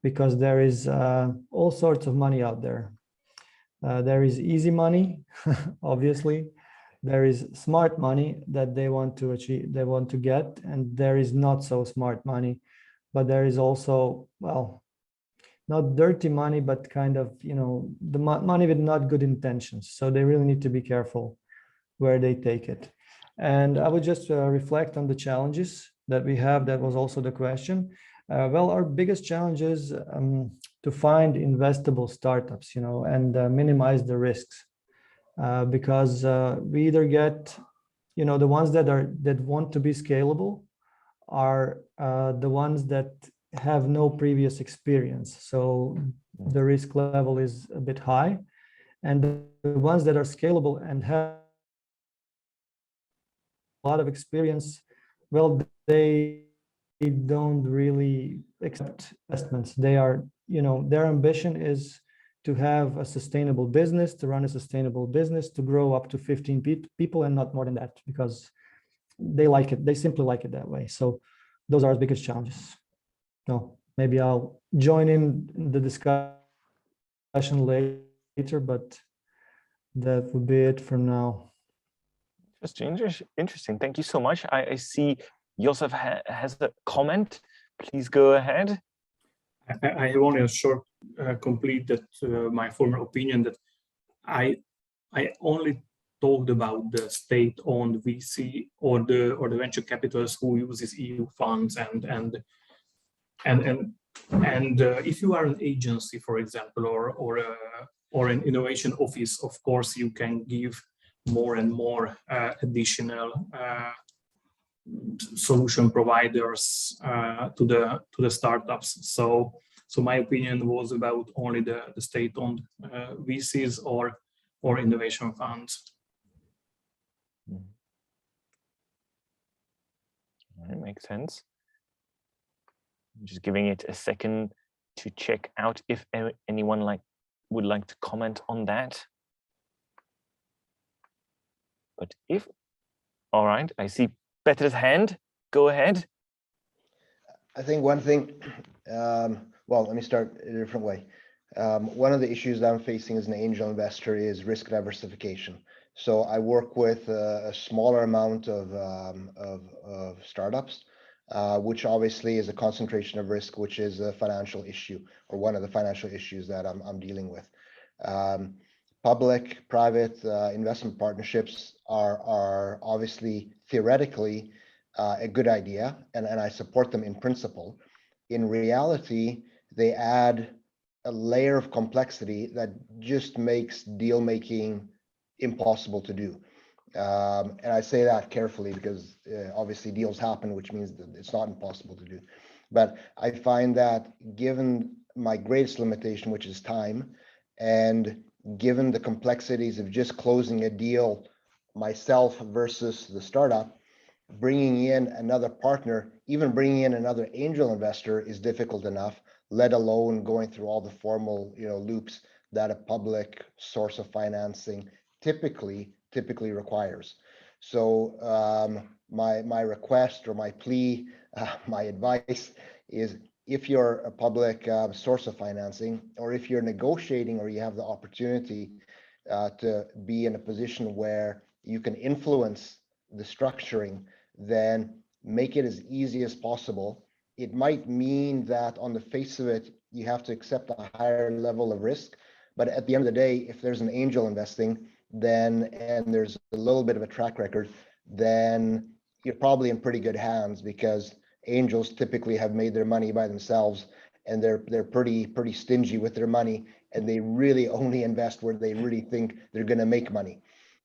because there is all sorts of money out there. There is easy money, obviously. There is smart money that they want to achieve, they want to get, and there is not so smart money. But there is also, well, not dirty money, but kind of, you know, the money with not good intentions. So they really need to be careful where they take it. And I would just reflect on the challenges that we have. That was also the question. Well, our biggest challenge is to find investable startups, you know, and minimize the risks, because we either get, you know, the ones that want to be scalable are the ones that have no previous experience, so the risk level is a bit high, and the ones that are scalable and have a lot of experience, well, they don't really accept investments. They are, you know, their ambition is to have a sustainable business, to run a sustainable business, to grow up to 15 people and not more than that, because they like it. They simply like it that way. So those are our biggest challenges. No, maybe I'll join in the discussion later, but that would be it for now. Interesting. Thank you so much. I see Josef has a comment. Please go ahead. I have only a short complete that my former opinion that I only talked about the state-owned VC or the venture capitalists who uses EU funds and if you are an agency, for example, or an innovation office, of course you can give more and more additional solution providers to the startups. So my opinion was about only the state-owned VCs or innovation funds. That makes sense. I'm just giving it a second to check out if anyone would like to comment on that. But if, all right, I see Peter's hand. Go ahead. I think one thing, well, let me start a different way. One of the issues that I'm facing as an angel investor is risk diversification. So I work with a smaller amount of startups, which obviously is a concentration of risk, which is a financial issue, or one of the financial issues that I'm dealing with. Public-private investment partnerships are obviously theoretically a good idea, and I support them in principle. In reality, they add a layer of complexity that just makes deal making impossible to do. And I say that carefully because obviously deals happen, which means that it's not impossible to do. But I find that given my greatest limitation, which is time, and given the complexities of just closing a deal myself versus the startup, bringing in another partner, even bringing in another angel investor is difficult enough, let alone going through all the formal, loops that a public source of financing typically requires. So my request or my plea, my advice is, if you're a public source of financing, or if you're negotiating or you have the opportunity to be in a position where you can influence the structuring, then make it as easy as possible it might mean that on the face of it, you have to accept a higher level of risk. But at the end of the day, if there's an angel investing, then, and there's a little bit of a track record, then you're probably in pretty good hands, because angels typically have made their money by themselves, and they're pretty stingy with their money, and they really only invest where they really think they're going to make money.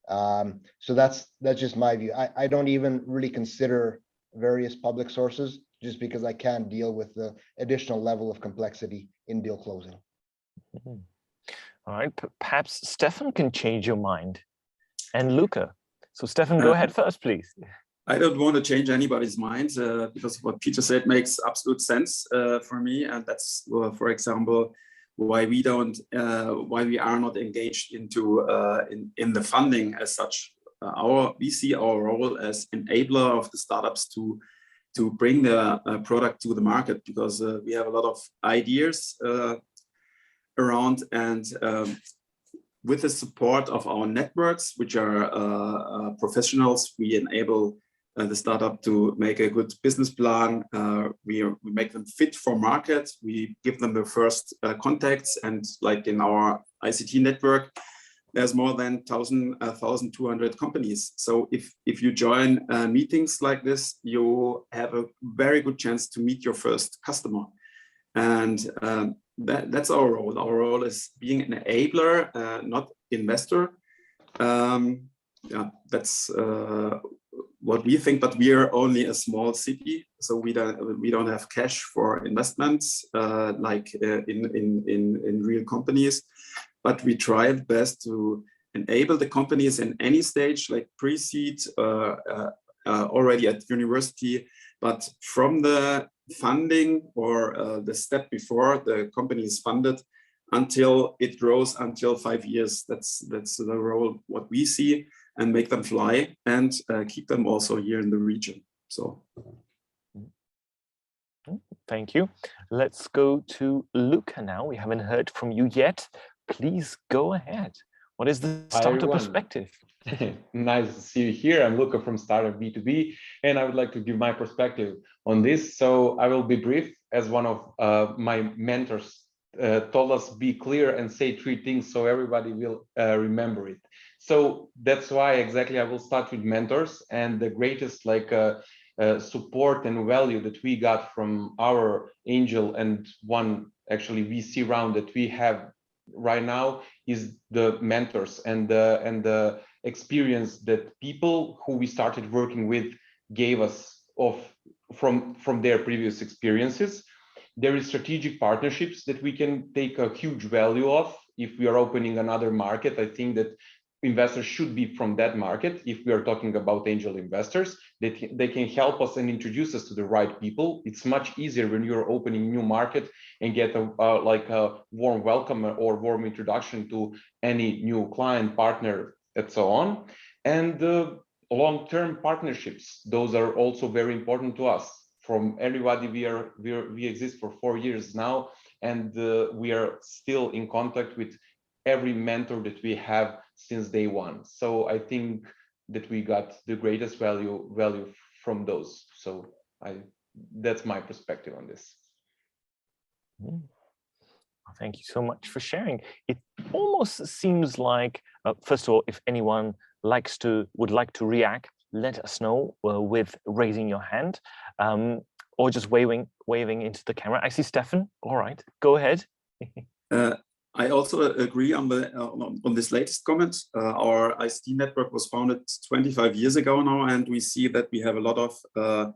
So that's just my view. I don't even really consider various public sources, just because I can't deal with the additional level of complexity in deal closing. Mm-hmm. All right, perhaps Stefan can change your mind, and Luca. So Stefan, go ahead first, please. I don't want to change anybody's mind, because what Peter said makes absolute sense for me, and that's, for example, why we are not engaged into in the funding as such. We see our role as enabler of the startups to bring the product to the market, because we have a lot of ideas around, and with the support of our networks, which are professionals, we enable the startup to make a good business plan. We make them fit for market. We give them the first contacts, and like in our ICT network, there's more than 1,200 companies. So if you join meetings like this, you have a very good chance to meet your first customer. And that's our role. Our role is being an enabler, not investor. Yeah, that's what we think, but we are only a small city, so we don't have cash for investments like in real companies. But we try the best to enable the companies in any stage, like pre-seed, already at university, but from the funding or the step before the company is funded until it grows until 5 years. That's the role what we see, and make them fly and keep them also here in the region. So. Thank you. Let's go to Luca now. We haven't heard from you yet. Please go ahead. What is the startup perspective? Nice to see you here. I'm Luca from Startup B2B, and I would like to give my perspective on this. So I will be brief, as one of my mentors told us, be clear and say 3 things so everybody will remember it. So that's why exactly I will start with mentors, and the greatest support and value that we got from our angel and one actually VC round that we have right now is the mentors and the experience that people who we started working with gave us from their previous experiences. There is strategic partnerships that we can take a huge value of if we are opening another market. I think that investors should be from that market. If we are talking about angel investors, they can help us and introduce us to the right people. It's much easier when you're opening new market and get a warm welcome or warm introduction to any new client, partner, and so on. And long-term partnerships, those are also very important to us. From everybody, we exist for 4 years now, and we are still in contact with every mentor that we have since day one. So I think that we got the greatest value from those. So that's my perspective on this. Thank you so much for sharing. It almost seems like, first of all, if anyone would like to react, let us know with raising your hand or just waving into the camera. I see Stefan. All right, go ahead. I also agree on this latest comment. Our ICT network was founded 25 years ago now, and we see that we have a lot of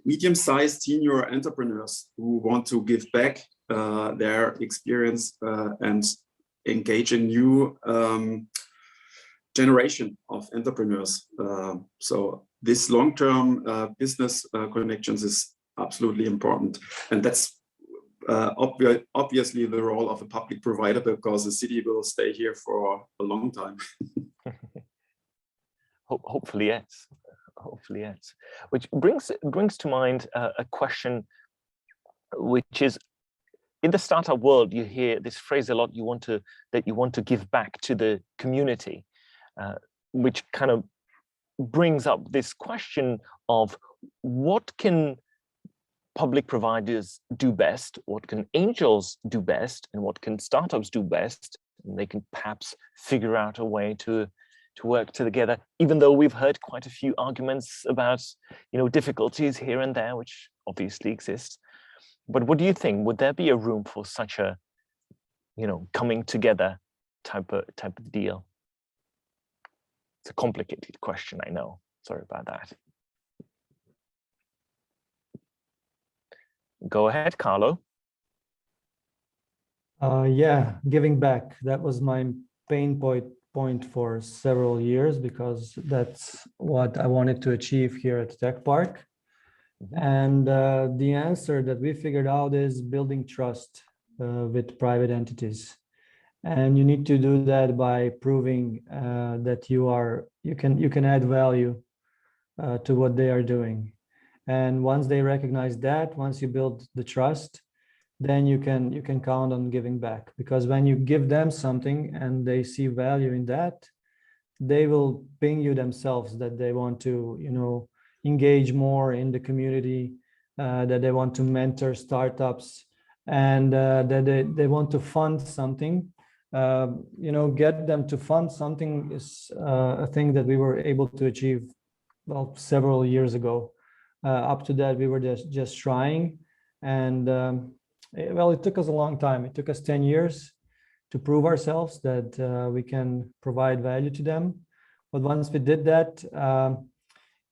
medium-sized senior entrepreneurs who want to give back their experience and engage a new generation of entrepreneurs. So this long-term business connections is absolutely important, and that's obviously the role of a public provider, because the city will stay here for a long time. Hopefully, yes. Hopefully, yes. Which brings to mind a question, which is, in the startup world, you hear this phrase a lot. You want to give back to the community, which kind of brings up this question of what can public providers do best, what can angels do best, and what can startups do best, and they can perhaps figure out a way to work together, even though we've heard quite a few arguments about, you know, difficulties here and there, which obviously exist. But what do you think? Would there be a room for such a, you know, coming together type of deal? It's a complicated question, I know. Sorry about that. Go ahead, Carlo. Yeah, giving back. That was my pain point for several years, because that's what I wanted to achieve here at Tech Park. And the answer that we figured out is building trust with private entities. And you need to do that by proving that you can add value to what they are doing. And once they recognize that, once you build the trust, then you can count on giving back. Because when you give them something and they see value in that, they will ping you themselves that they want to, you know, engage more in the community, that they want to mentor startups, and that they want to fund something. You know, get them to fund something is a thing that we were able to achieve, well, several years ago. Up to that, we were just trying, and well, it took us a long time. It took us 10 years to prove ourselves that we can provide value to them. But once we did that,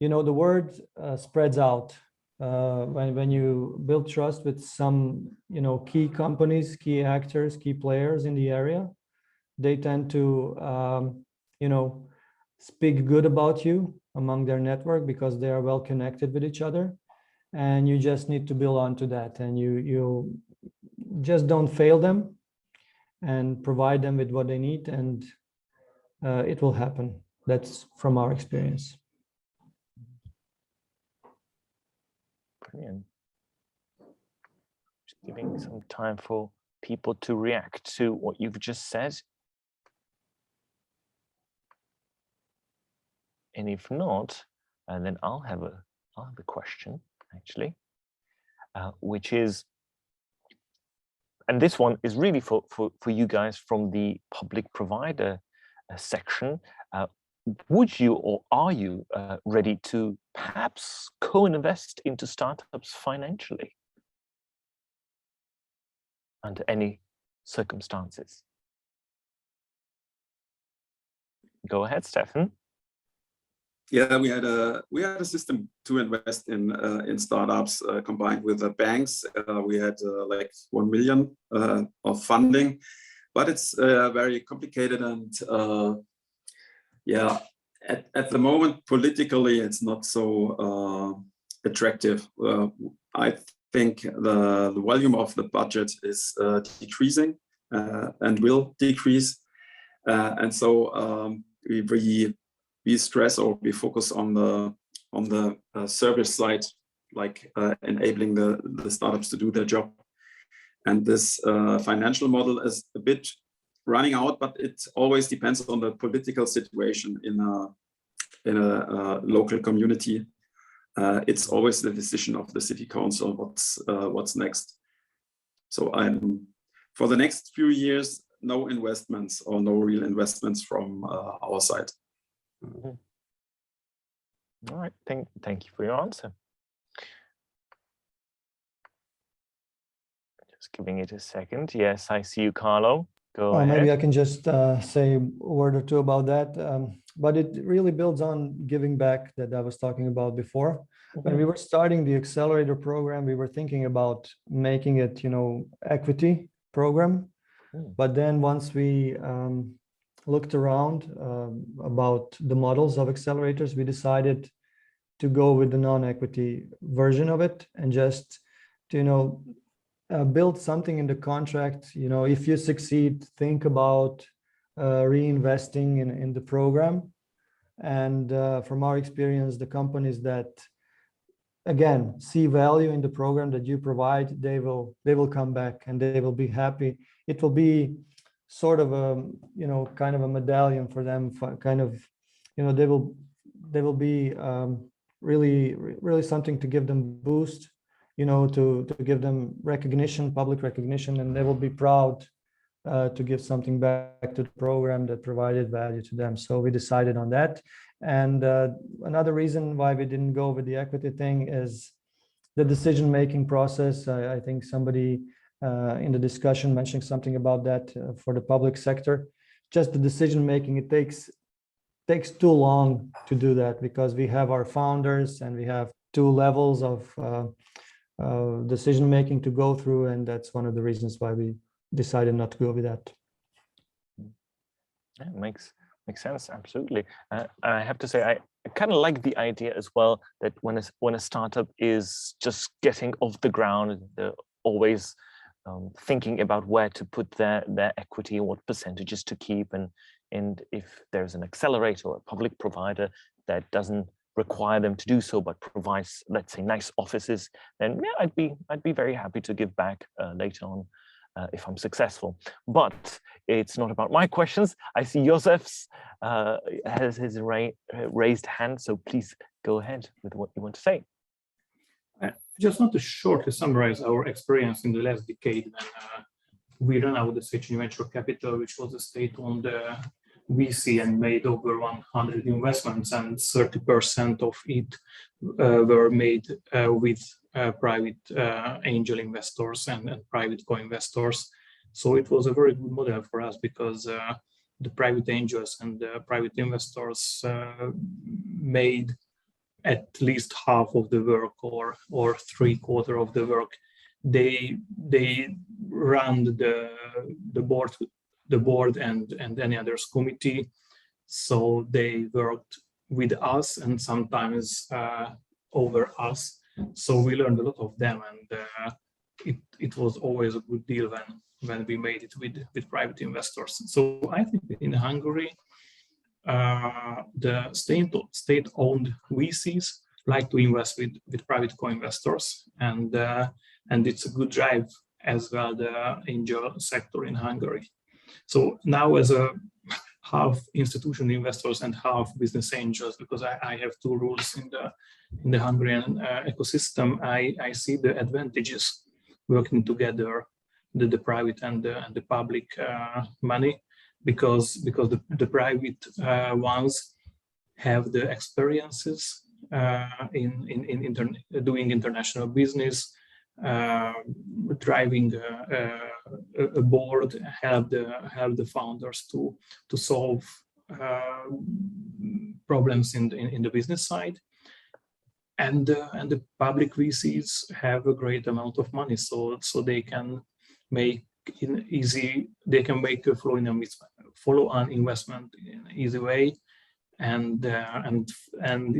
you know, the word spreads out. When you build trust with some, you know, key companies, key actors, key players in the area, they tend to, you know, speak good about you among their network because they are well connected with each other. And you just need to build onto that, and you just don't fail them and provide them with what they need, and it will happen. That's from our experience. Brilliant. Just giving some time for people to react to what you've just said. And if not, then I'll have a question actually, which is, and this one is really for you guys from the public provider section. Would you, or are you ready to perhaps co-invest into startups financially under any circumstances? Go ahead, Stefan. Yeah, we had a system to invest in startups combined with the banks. We had like 1 million of funding, but it's very complicated, and yeah, at the moment politically it's not so attractive. I think the volume of the budget is decreasing and will decrease, and so we stress, or we focus on the service side, like enabling the startups to do their job. And this financial model is a bit running out, but it always depends on the political situation in a local community. It's always the decision of the city council what's next. So for the next few years, no investments, or no real investments from our side. All right, thank you for your answer. Just giving it a second. Yes, I see you, Carlo. Go ahead. Maybe I can just say a word or two about that. But it really builds on giving back that I was talking about before. When we were starting the accelerator program, we were thinking about making it, you know, equity program. But then once we looked around about the models of accelerators, we decided to go with the non-equity version of it, and just to, you know, build something in the contract. You know, if you succeed, think about reinvesting in the program. And from our experience, the companies that, again, see value in the program that you provide, they will come back and they will be happy. It will be sort of a, you know, kind of a medallion for them, kind of, you know, they will be really something to give them boost you know, to give them recognition, public recognition, and they will be proud to give something back to the program that provided value to them. So we decided on that. And another reason why we didn't go with the equity thing is the decision-making process. I think somebody in the discussion mentioned something about that for the public sector. Just the decision-making, it takes too long to do that because we have our founders and we have two levels of decision-making to go through, and that's one of the reasons why we decided not to go with that. Yeah, makes sense, absolutely. I have to say, I kind of like the idea as well that when a startup is just getting off the ground, they're always thinking about where to put their equity, what percentages to keep, and if there's an accelerator or a public provider that doesn't require them to do so, but provides, let's say, nice offices, then yeah, I'd be very happy to give back later on if I'm successful. But it's not about my questions. I see Josef's has his raised hand, so please go ahead with what you want to say. I just want to shortly summarize our experience in the last decade when we ran out the Széchenyi Venture Capital, which was a state-owned VC and made over 100 investments, and 30% of it were made with private angel investors and private co-investors. So it was a very good model for us because the private angels and the private investors made at least half of the work or 3/4 of the work. They run the board and any others committee, so they worked with us and sometimes over us. So we learned a lot of them, and it was always a good deal when we made it with private investors. So I think in Hungary, the state-owned VCs like to invest with private co-investors, and it's a good drive as well, the angel sector in Hungary. So now as a half institutional investors and half business angels, because I have two rules in the Hungarian ecosystem, I see the advantages working together, the private and the public money, because the private ones have the experiences in doing international business, driving a board, help the founders to solve problems in the business side, and the public VCs have a great amount of money, so they can make a follow-on investment in an easy way, and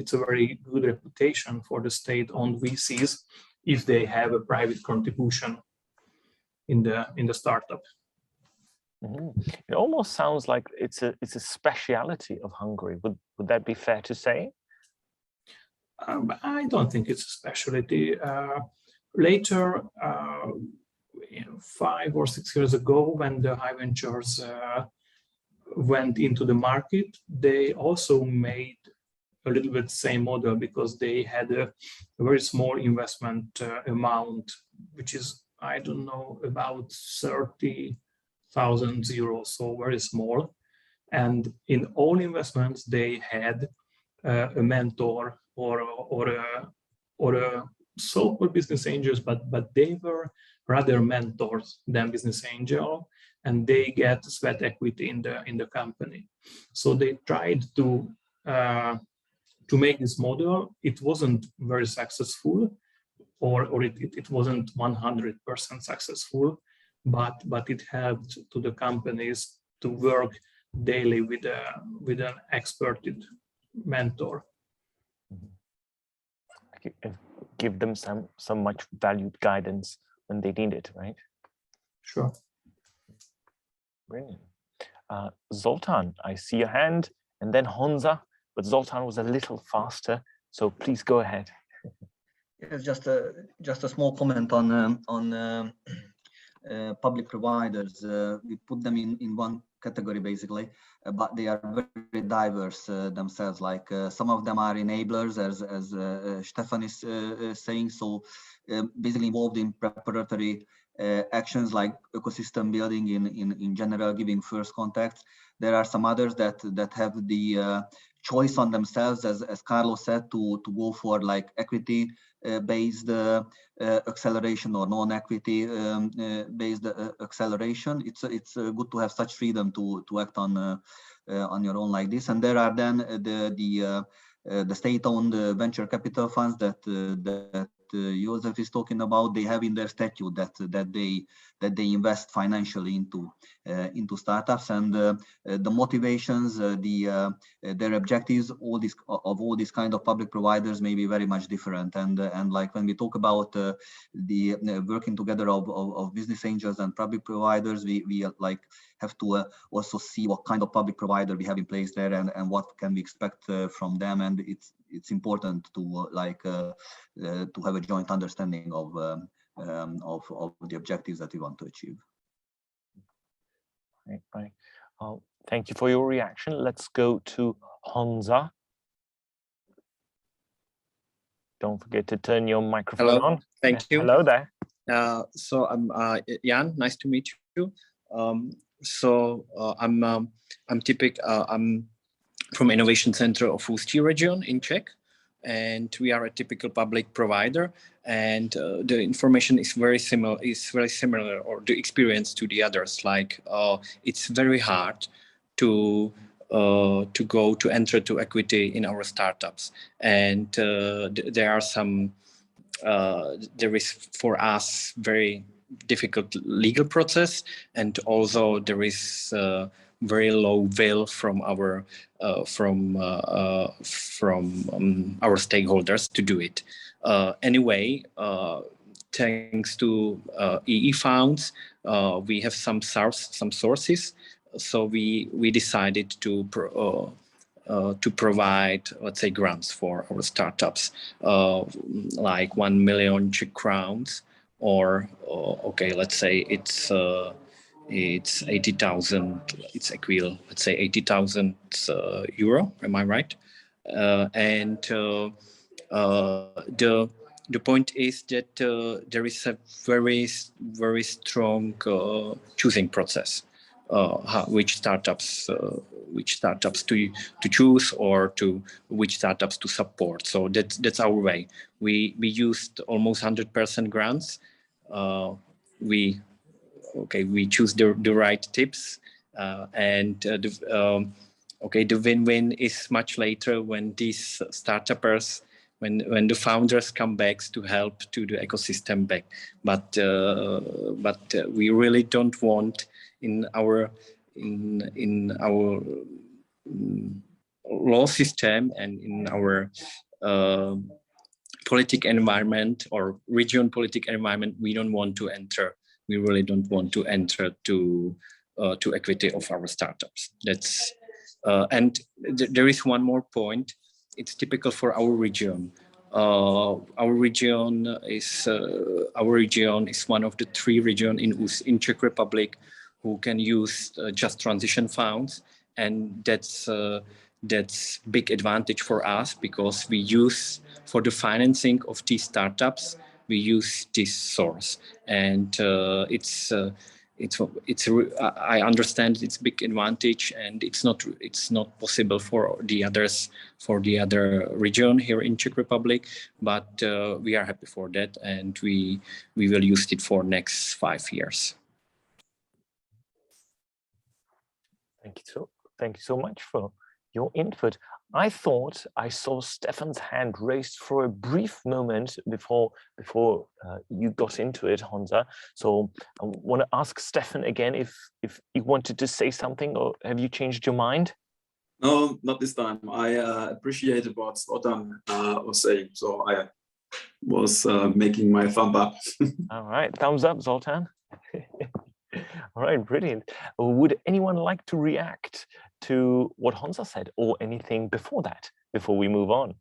it's a very good reputation for the state-owned VCs if they have a private contribution in the startup. Mm-hmm. It almost sounds like it's a speciality of Hungary. Would that be fair to say? I don't think it's a specialty. Later, 5 or 6 years ago, when the high ventures went into the market, they also made a little bit same model, because they had a very small investment amount, which is, I don't know, about 30,000 euros, so very small. And in all investments, they had a mentor or a so-called business angels, but they were rather mentors than business angel, and they get sweat equity in the company. So they tried to make this model. It wasn't very successful, or it wasn't 100% successful, but it helped to the companies to work daily with an experted mentor. Give them some much valued guidance when they need it, right? Sure. Brilliant. Zoltan, I see your hand, and then Honza, but Zoltan was a little faster, so please go ahead. Yes, just a small comment on public providers. We put them in one category basically, but they are very diverse themselves. Like some of them are enablers, as Stefan is saying. So basically involved in preparatory actions like ecosystem building in general, giving first contacts. There are some others that have the choice on themselves, as Carlos said, to go for like equity based acceleration or non-equity based acceleration. It's good to have such freedom to act on your own like this. And there are then the state-owned venture capital funds that Joseph is talking about. They have in their statute that they invest financially into startups, and the motivations, their objectives, all these kind of public providers may be very much different. And like when we talk about the working together of business angels and public providers, we like have to also see what kind of public provider we have in place there, and what can we expect from them. And it's important to to have a joint understanding of the objectives that we want to achieve. Right. Thank you for your reaction. Let's go to Honza. Don't forget to turn your microphone on. Thank you. Hello there. So I'm Jan. Nice to meet you. I'm from Innovation Center of Ústí region in Czech, and we are a typical public provider. And the information is very similar, or the experience to the others. Like it's very hard to enter to equity in our startups, and there is for us very difficult legal process, and also there is very low will from our stakeholders to do it. Anyway, thanks to EE funds, we have some sources. So we decided to provide, let's say, grants for our startups, like 1 million Czech crowns, or okay, let's say it's 80,000. It's equivalent, let's say, 80,000 euro. Am I right? And the point is that there is a very strong choosing process. Which startups to choose, or which startups to support. So that's our way. We used almost 100% grants. We choose the right tips, and the win-win is much later when these startuppers, when the founders come back to help to the ecosystem back. But we really don't want in our law system and in our politic environment or region politic environment, we don't want to enter. We really don't want to enter to equity of our startups. That's and there is one more point. It's typical for our region. Our region is one of the 3 regions in Czech Republic who can use just transition funds, and that's big advantage for us, because we use, for the financing of these startups, we use this source, and I understand it's big advantage, and it's not possible for the other region here in Czech Republic, but we are happy for that, and we will use it for next 5 years. Thank you so much for your input. I thought I saw Stefan's hand raised for a brief moment before you got into it, Honza. So I want to ask Stefan again if you wanted to say something, or have you changed your mind? No, not this time. I appreciated what Zoltan was saying, so I was making my thumb up. All right, thumbs up, Zoltan. All right, brilliant. Would anyone like to react to what Honza said, or anything before that, before we move on?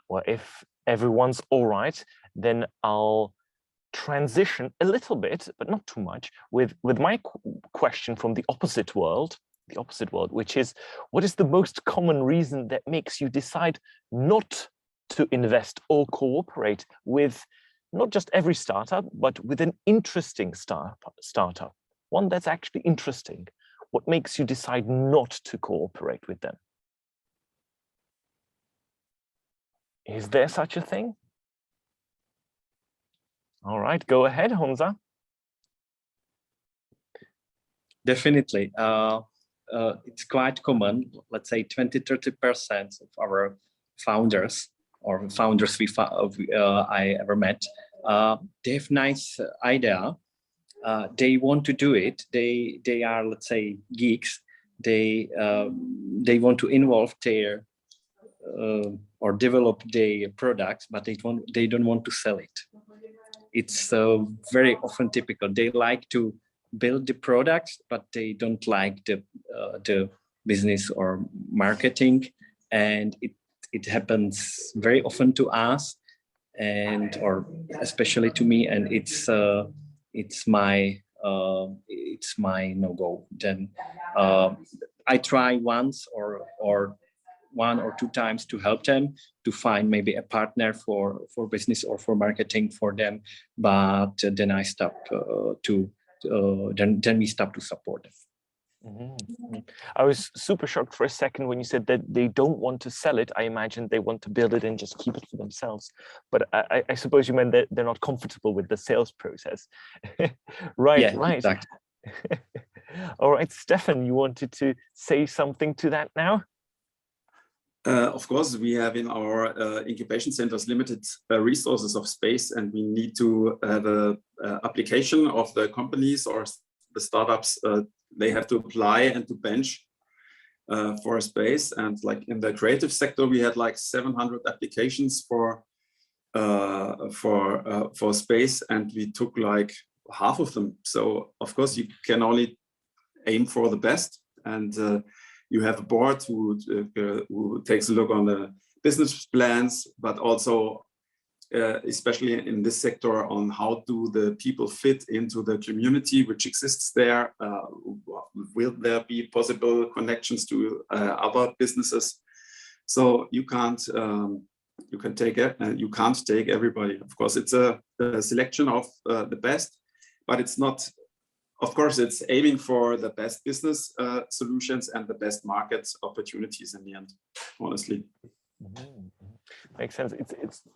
Well, if everyone's all right, then I'll transition a little bit, but not too much, with my question from the opposite world, which is, what is the most common reason that makes you decide not to invest or cooperate with not just every startup, but with an interesting startup, one that's actually interesting? What makes you decide not to cooperate with them? Is there such a thing? All right, go ahead, Honza. Definitely. It's quite common. Let's say 20–30% of our founders or founders I ever met, they have nice idea. They want to do it. They are, let's say, geeks. They want to involve their or develop their products, but they don't want to sell it. It's very often typical. They like to build the products, but they don't like the business or marketing, and it happens very often to us, and or especially to me, and it's my no-go. Then I try once or 1 or 2 times to help them to find maybe a partner for business or for marketing for them, but then I stop then we stop to support them. Mm-hmm. I was super shocked for a second when you said that they don't want to sell it. I imagine they want to build it and just keep it for themselves. But I suppose you meant that they're not comfortable with the sales process. Right, Yeah, right. exactly. All right, Stefan, you wanted to say something to that now? Of course, we have in our incubation centers limited resources of space, and we need to have a application of the companies or the startups. They have to apply and to bench for a space. And like in the creative sector, we had like 700 applications for space, and we took like half of them. So of course, you can only aim for the best, and you have a board who takes a look on the business plans, but also, especially in this sector, on how do the people fit into the community which exists there. Will there be possible connections to other businesses? So you can't take everybody. Of course, it's a selection of the best, but it's not. Of course, it's aiming for the best business solutions and the best market opportunities in the end, honestly. Mm-hmm. Makes sense.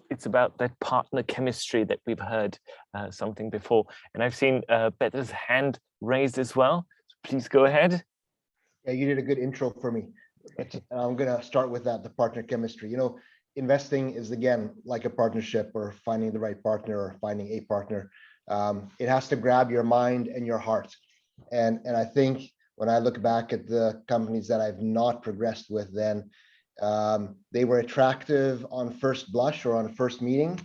It's about that partner chemistry that we've heard something before. And I've seen Peter's hand raised as well. So please go ahead. Yeah, you did a good intro for me. I'm going to start with that, the partner chemistry. You know, investing is, again, like a partnership or finding the right partner or finding a partner. It has to grab your mind and your heart. And I think when I look back at the companies that I've not progressed with, then they were attractive on first blush or on first meeting.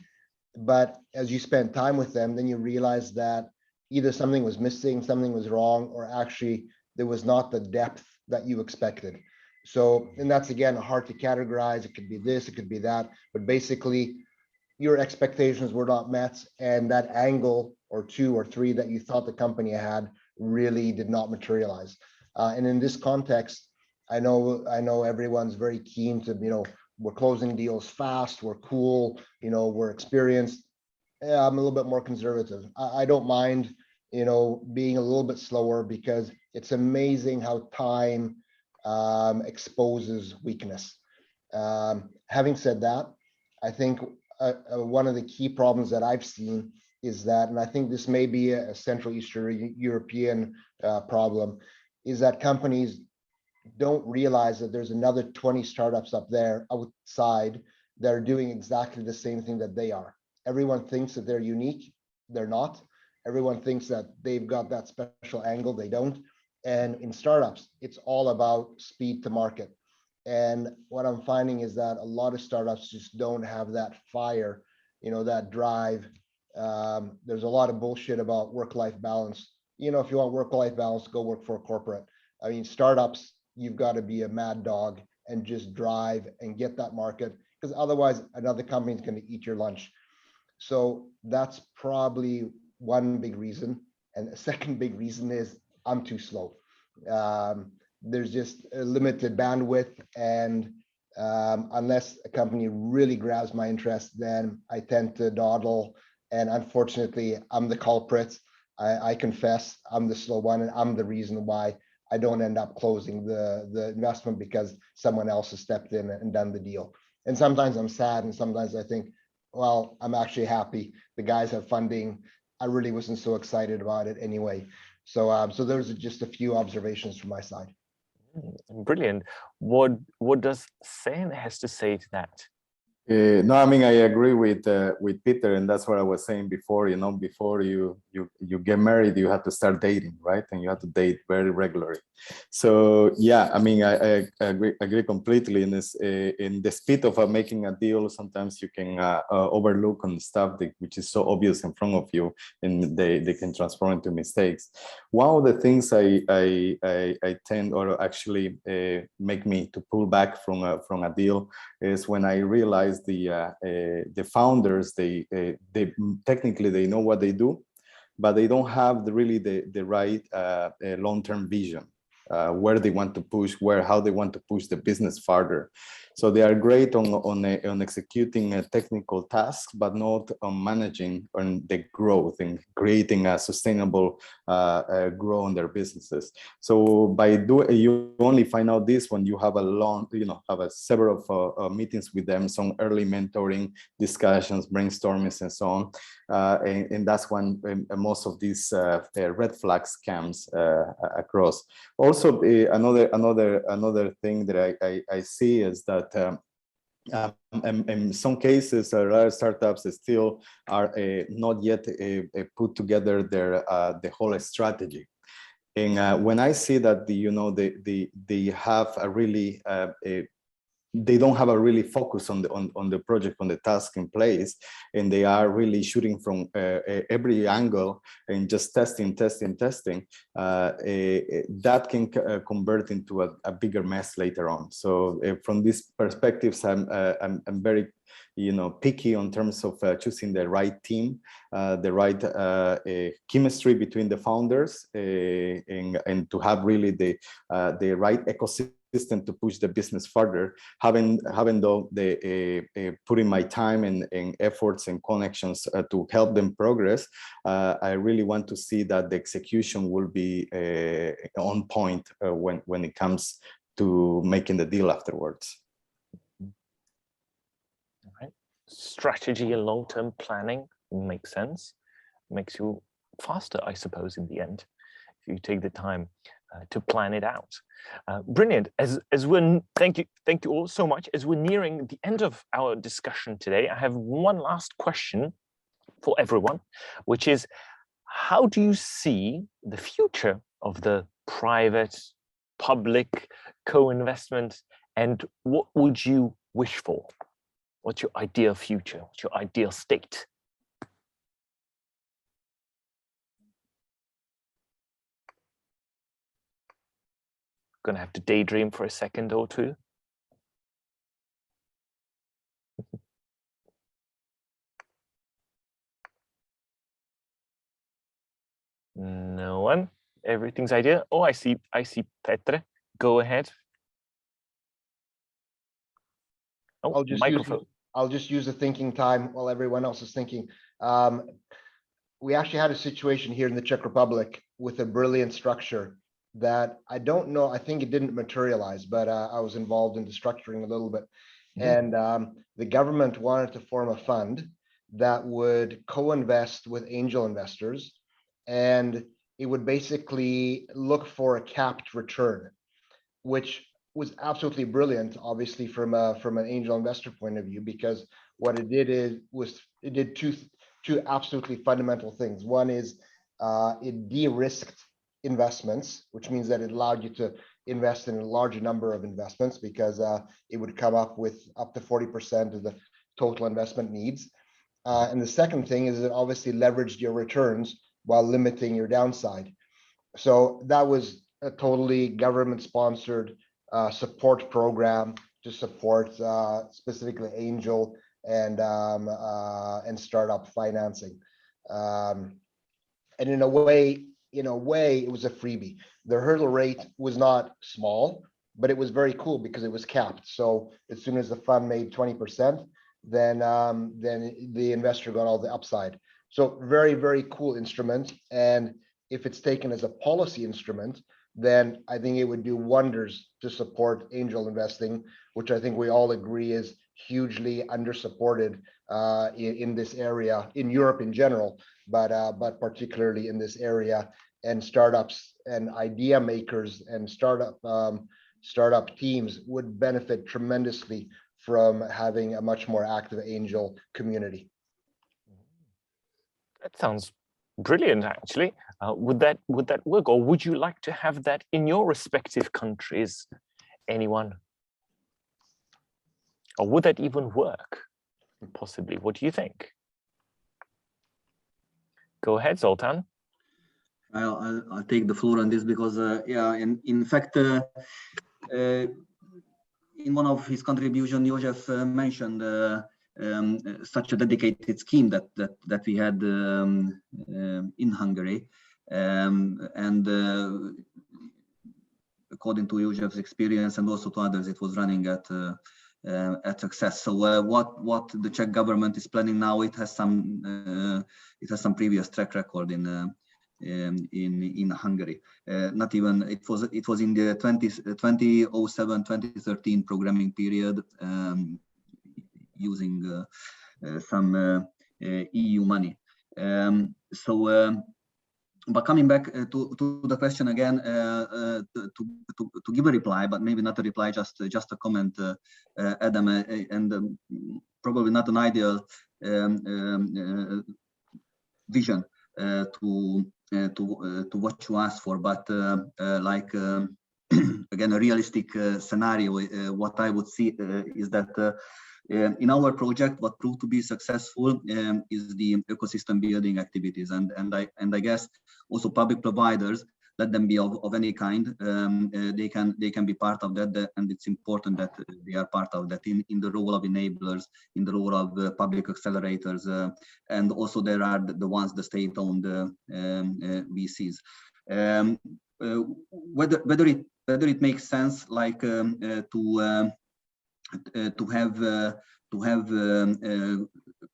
But as you spend time with them, then you realize that either something was missing, something was wrong, or actually there was not the depth that you expected. So, and that's, again, hard to categorize. It could be this, it could be that, but basically, your expectations were not met, and that angle or 2 or 3 that you thought the company had really did not materialize. And in this context, I know everyone's very keen to, you know, we're closing deals fast, we're cool, you know, we're experienced. Yeah, I'm a little bit more conservative. I don't mind, you know, being a little bit slower, because it's amazing how time exposes weakness. Having said that, I think one of the key problems that I've seen is that, and I think this may be a Central Eastern European problem, is that companies don't realize that there's another 20 startups up there outside that are doing exactly the same thing that they are. Everyone thinks that they're unique. They're not. Everyone thinks that they've got that special angle. They don't. And in startups, it's all about speed to market. And what I'm finding is that a lot of startups just don't have that fire, you know, that drive. There's a lot of bullshit about work-life balance. You know, if you want work-life balance, go work for a corporate. I mean, startups, you've got to be a mad dog and just drive and get that market, because otherwise another company is going to eat your lunch. So that's probably one big reason. And the second big reason is I'm too slow. There's just a limited bandwidth, and unless a company really grabs my interest, then I tend to dawdle. And unfortunately, I'm the culprit. I confess I'm the slow one, and I'm the reason why I don't end up closing the investment, because someone else has stepped in and done the deal. And sometimes I'm sad, and sometimes I think, well, I'm actually happy. The guys have funding. I really wasn't so excited about it anyway. So those are just a few observations from my side. Brilliant. What does Sen has to say to that? No, I mean, I agree with Peter, and that's what I was saying before. You know, before you get married, you have to start dating, right? And you have to date very regularly. So yeah, I mean, I agree completely. In this, in the speed of making a deal, sometimes you can overlook on stuff which is so obvious in front of you, and they can transform into mistakes. One of the things I tend, or actually make me to pull back from a deal, is when I realize the founders, they technically they know what they do, but they don't have really the right long-term vision, where they want to push, how they want to push the business farther. So they are great on executing a technical task, but not on managing on the growth and creating a sustainable growth in their businesses. So by doing, you only find out this when you have a long, have several meetings with them, some early mentoring discussions, brainstormings, and so on. And that's when most of these red flags comes across. Also, another thing that I see is that in some cases, a lot of startups still are not yet put together the whole strategy. And when I see that they have a really they don't have a really focus on the project, on the task in place, and they are really shooting from every angle and just testing. That can convert into a bigger mess later on. So from these perspectives, I'm very picky on terms of choosing the right team, the right chemistry between the founders, and to have really the right ecosystem to push the business further. Having though putting my time and efforts and connections to help them progress, I really want to see that the execution will be on point when it comes to making the deal afterwards. All right. Strategy and long-term planning makes sense. Makes you faster, I suppose, in the end, if you take the time to plan it out. Brilliant. Thank you all so much. As we're nearing the end of our discussion today, I have one last question for everyone, which is, how do you see the future of the private public co-investment, and what would you wish for? What's your ideal future? What's your ideal state? Gonna have to daydream for a second or two. No one. Everything's idea. Oh, I see Petre. Go ahead. Oh, I'll just use the thinking time while everyone else is thinking. We actually had a situation here in the Czech Republic with a brilliant structure that I don't know, I think it didn't materialize, but I was involved in the structuring a little bit. And the government wanted to form a fund that would co-invest with angel investors, and it would basically look for a capped return, which was absolutely brilliant, obviously from an angel investor point of view, because what it did it did two absolutely fundamental things. One is it de-risked investments, which means that it allowed you to invest in a larger number of investments, because it would come up with up to 40% of the total investment needs. And the second thing is it obviously leveraged your returns while limiting your downside. So that was a totally government-sponsored support program to support specifically angel and startup financing. And in a way, it was a freebie. The hurdle rate was not small, but it was very cool because it was capped. So as soon as the fund made 20%, then the investor got all the upside. So very, very cool instrument. And if it's taken as a policy instrument, then I think it would do wonders to support angel investing, which I think we all agree is hugely under-supported in this area, in Europe in general, but particularly in this area. And startups and idea makers and startup teams would benefit tremendously from having a much more active angel community. That sounds brilliant, actually. Would that work, or would you like to have that in your respective countries? Anyone? Or would that even work? Possibly. What do you think? Go ahead, Zoltan. I'll take the floor on this because, yeah, in fact, in one of his contributions, József mentioned such a dedicated scheme that we had in Hungary, and according to József's experience and also to others, it was running at success. So what the Czech government is planning now, it has some previous track record in Hungary. Not even it was in the 2007-2013 programming period, using some EU money. But coming back to the question again, to give a reply, but maybe not a reply, just a comment, Adam, and probably not an ideal vision to what you asked for, but like again, a realistic scenario. What I would see is that in our project, what proved to be successful is the ecosystem building activities, and I guess also public providers, let them be of any kind, they can be part of that, and it's important that they are part of that in the role of enablers, in the role of public accelerators, and also there are the ones, the state-owned VCs. Whether it makes sense, like to have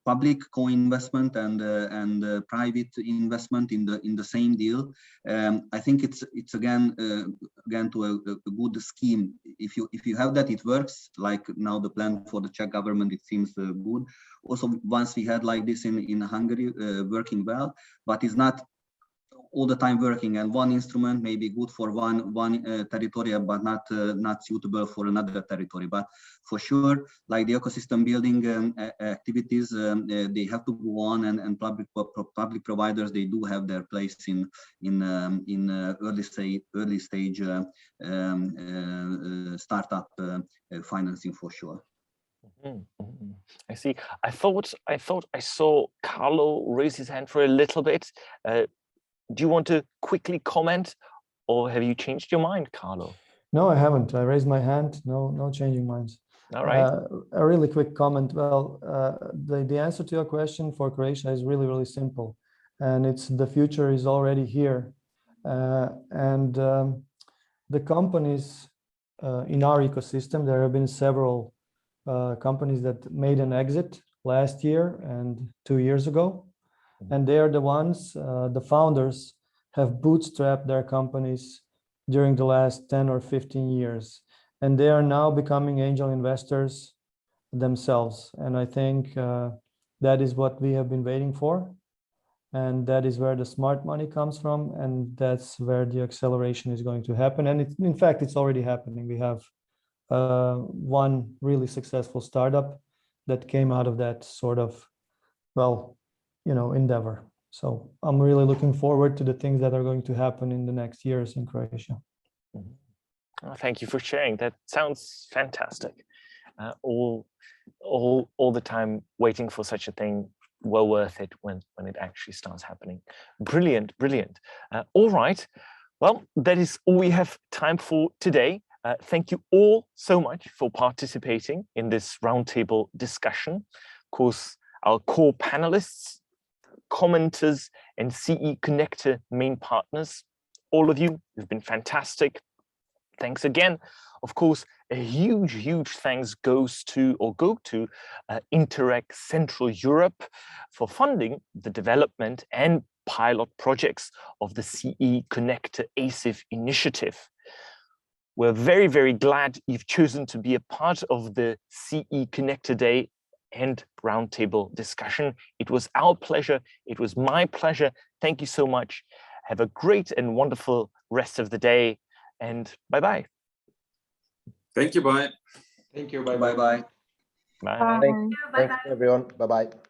public co-investment and private investment in the same deal. I think it's again to a good scheme. If you have that, it works. Like now the plan for the Czech government, it seems good. Also, once we had like this in Hungary, working well, but it's not all the time working, and one instrument may be good for one territory, but not suitable for another territory. But for sure, like the ecosystem building activities, they have to go on, and public providers, they do have their place in early stage startup financing for sure. I see. I thought I saw Carlo raise his hand for a little bit. Do you want to quickly comment, or have you changed your mind, Carlo? No, I haven't. I raised my hand. No changing minds. All right. A really quick comment. Well, the answer to your question for Croatia is really, really simple, and it's the future is already here, and the companies in our ecosystem. There have been several companies that made an exit last year and 2 years ago. And they are the ones, the founders have bootstrapped their companies during the last 10 or 15 years. And they are now becoming angel investors themselves. And I think that is what we have been waiting for. And that is where the smart money comes from. And that's where the acceleration is going to happen. And in fact, it's already happening. We have one really successful startup that came out of that sort of, well, endeavor. So I'm really looking forward to the things that are going to happen in the next years in Croatia. Oh, thank you for sharing. That sounds fantastic. All the time waiting for such a thing, well worth it when it actually starts happening. Brilliant. All right. Well, that is all we have time for today. Thank you all so much for participating in this roundtable discussion. course, our core panelists, commenters, and CE-Connector main partners. All of you have been fantastic. Thanks again. Of course, a huge thanks go to Interreg Central Europe for funding the development and pilot projects of the CE-Connector ACIF initiative. We're very glad you've chosen to be a part of the CE-Connector Day and Roundtable discussion. It was our pleasure. It was my pleasure. Thank you so much. Have a great and wonderful rest of the day, and bye-bye. Thank you, bye. Thank you, bye. Bye-bye. Bye. Thanks everyone. Bye-bye.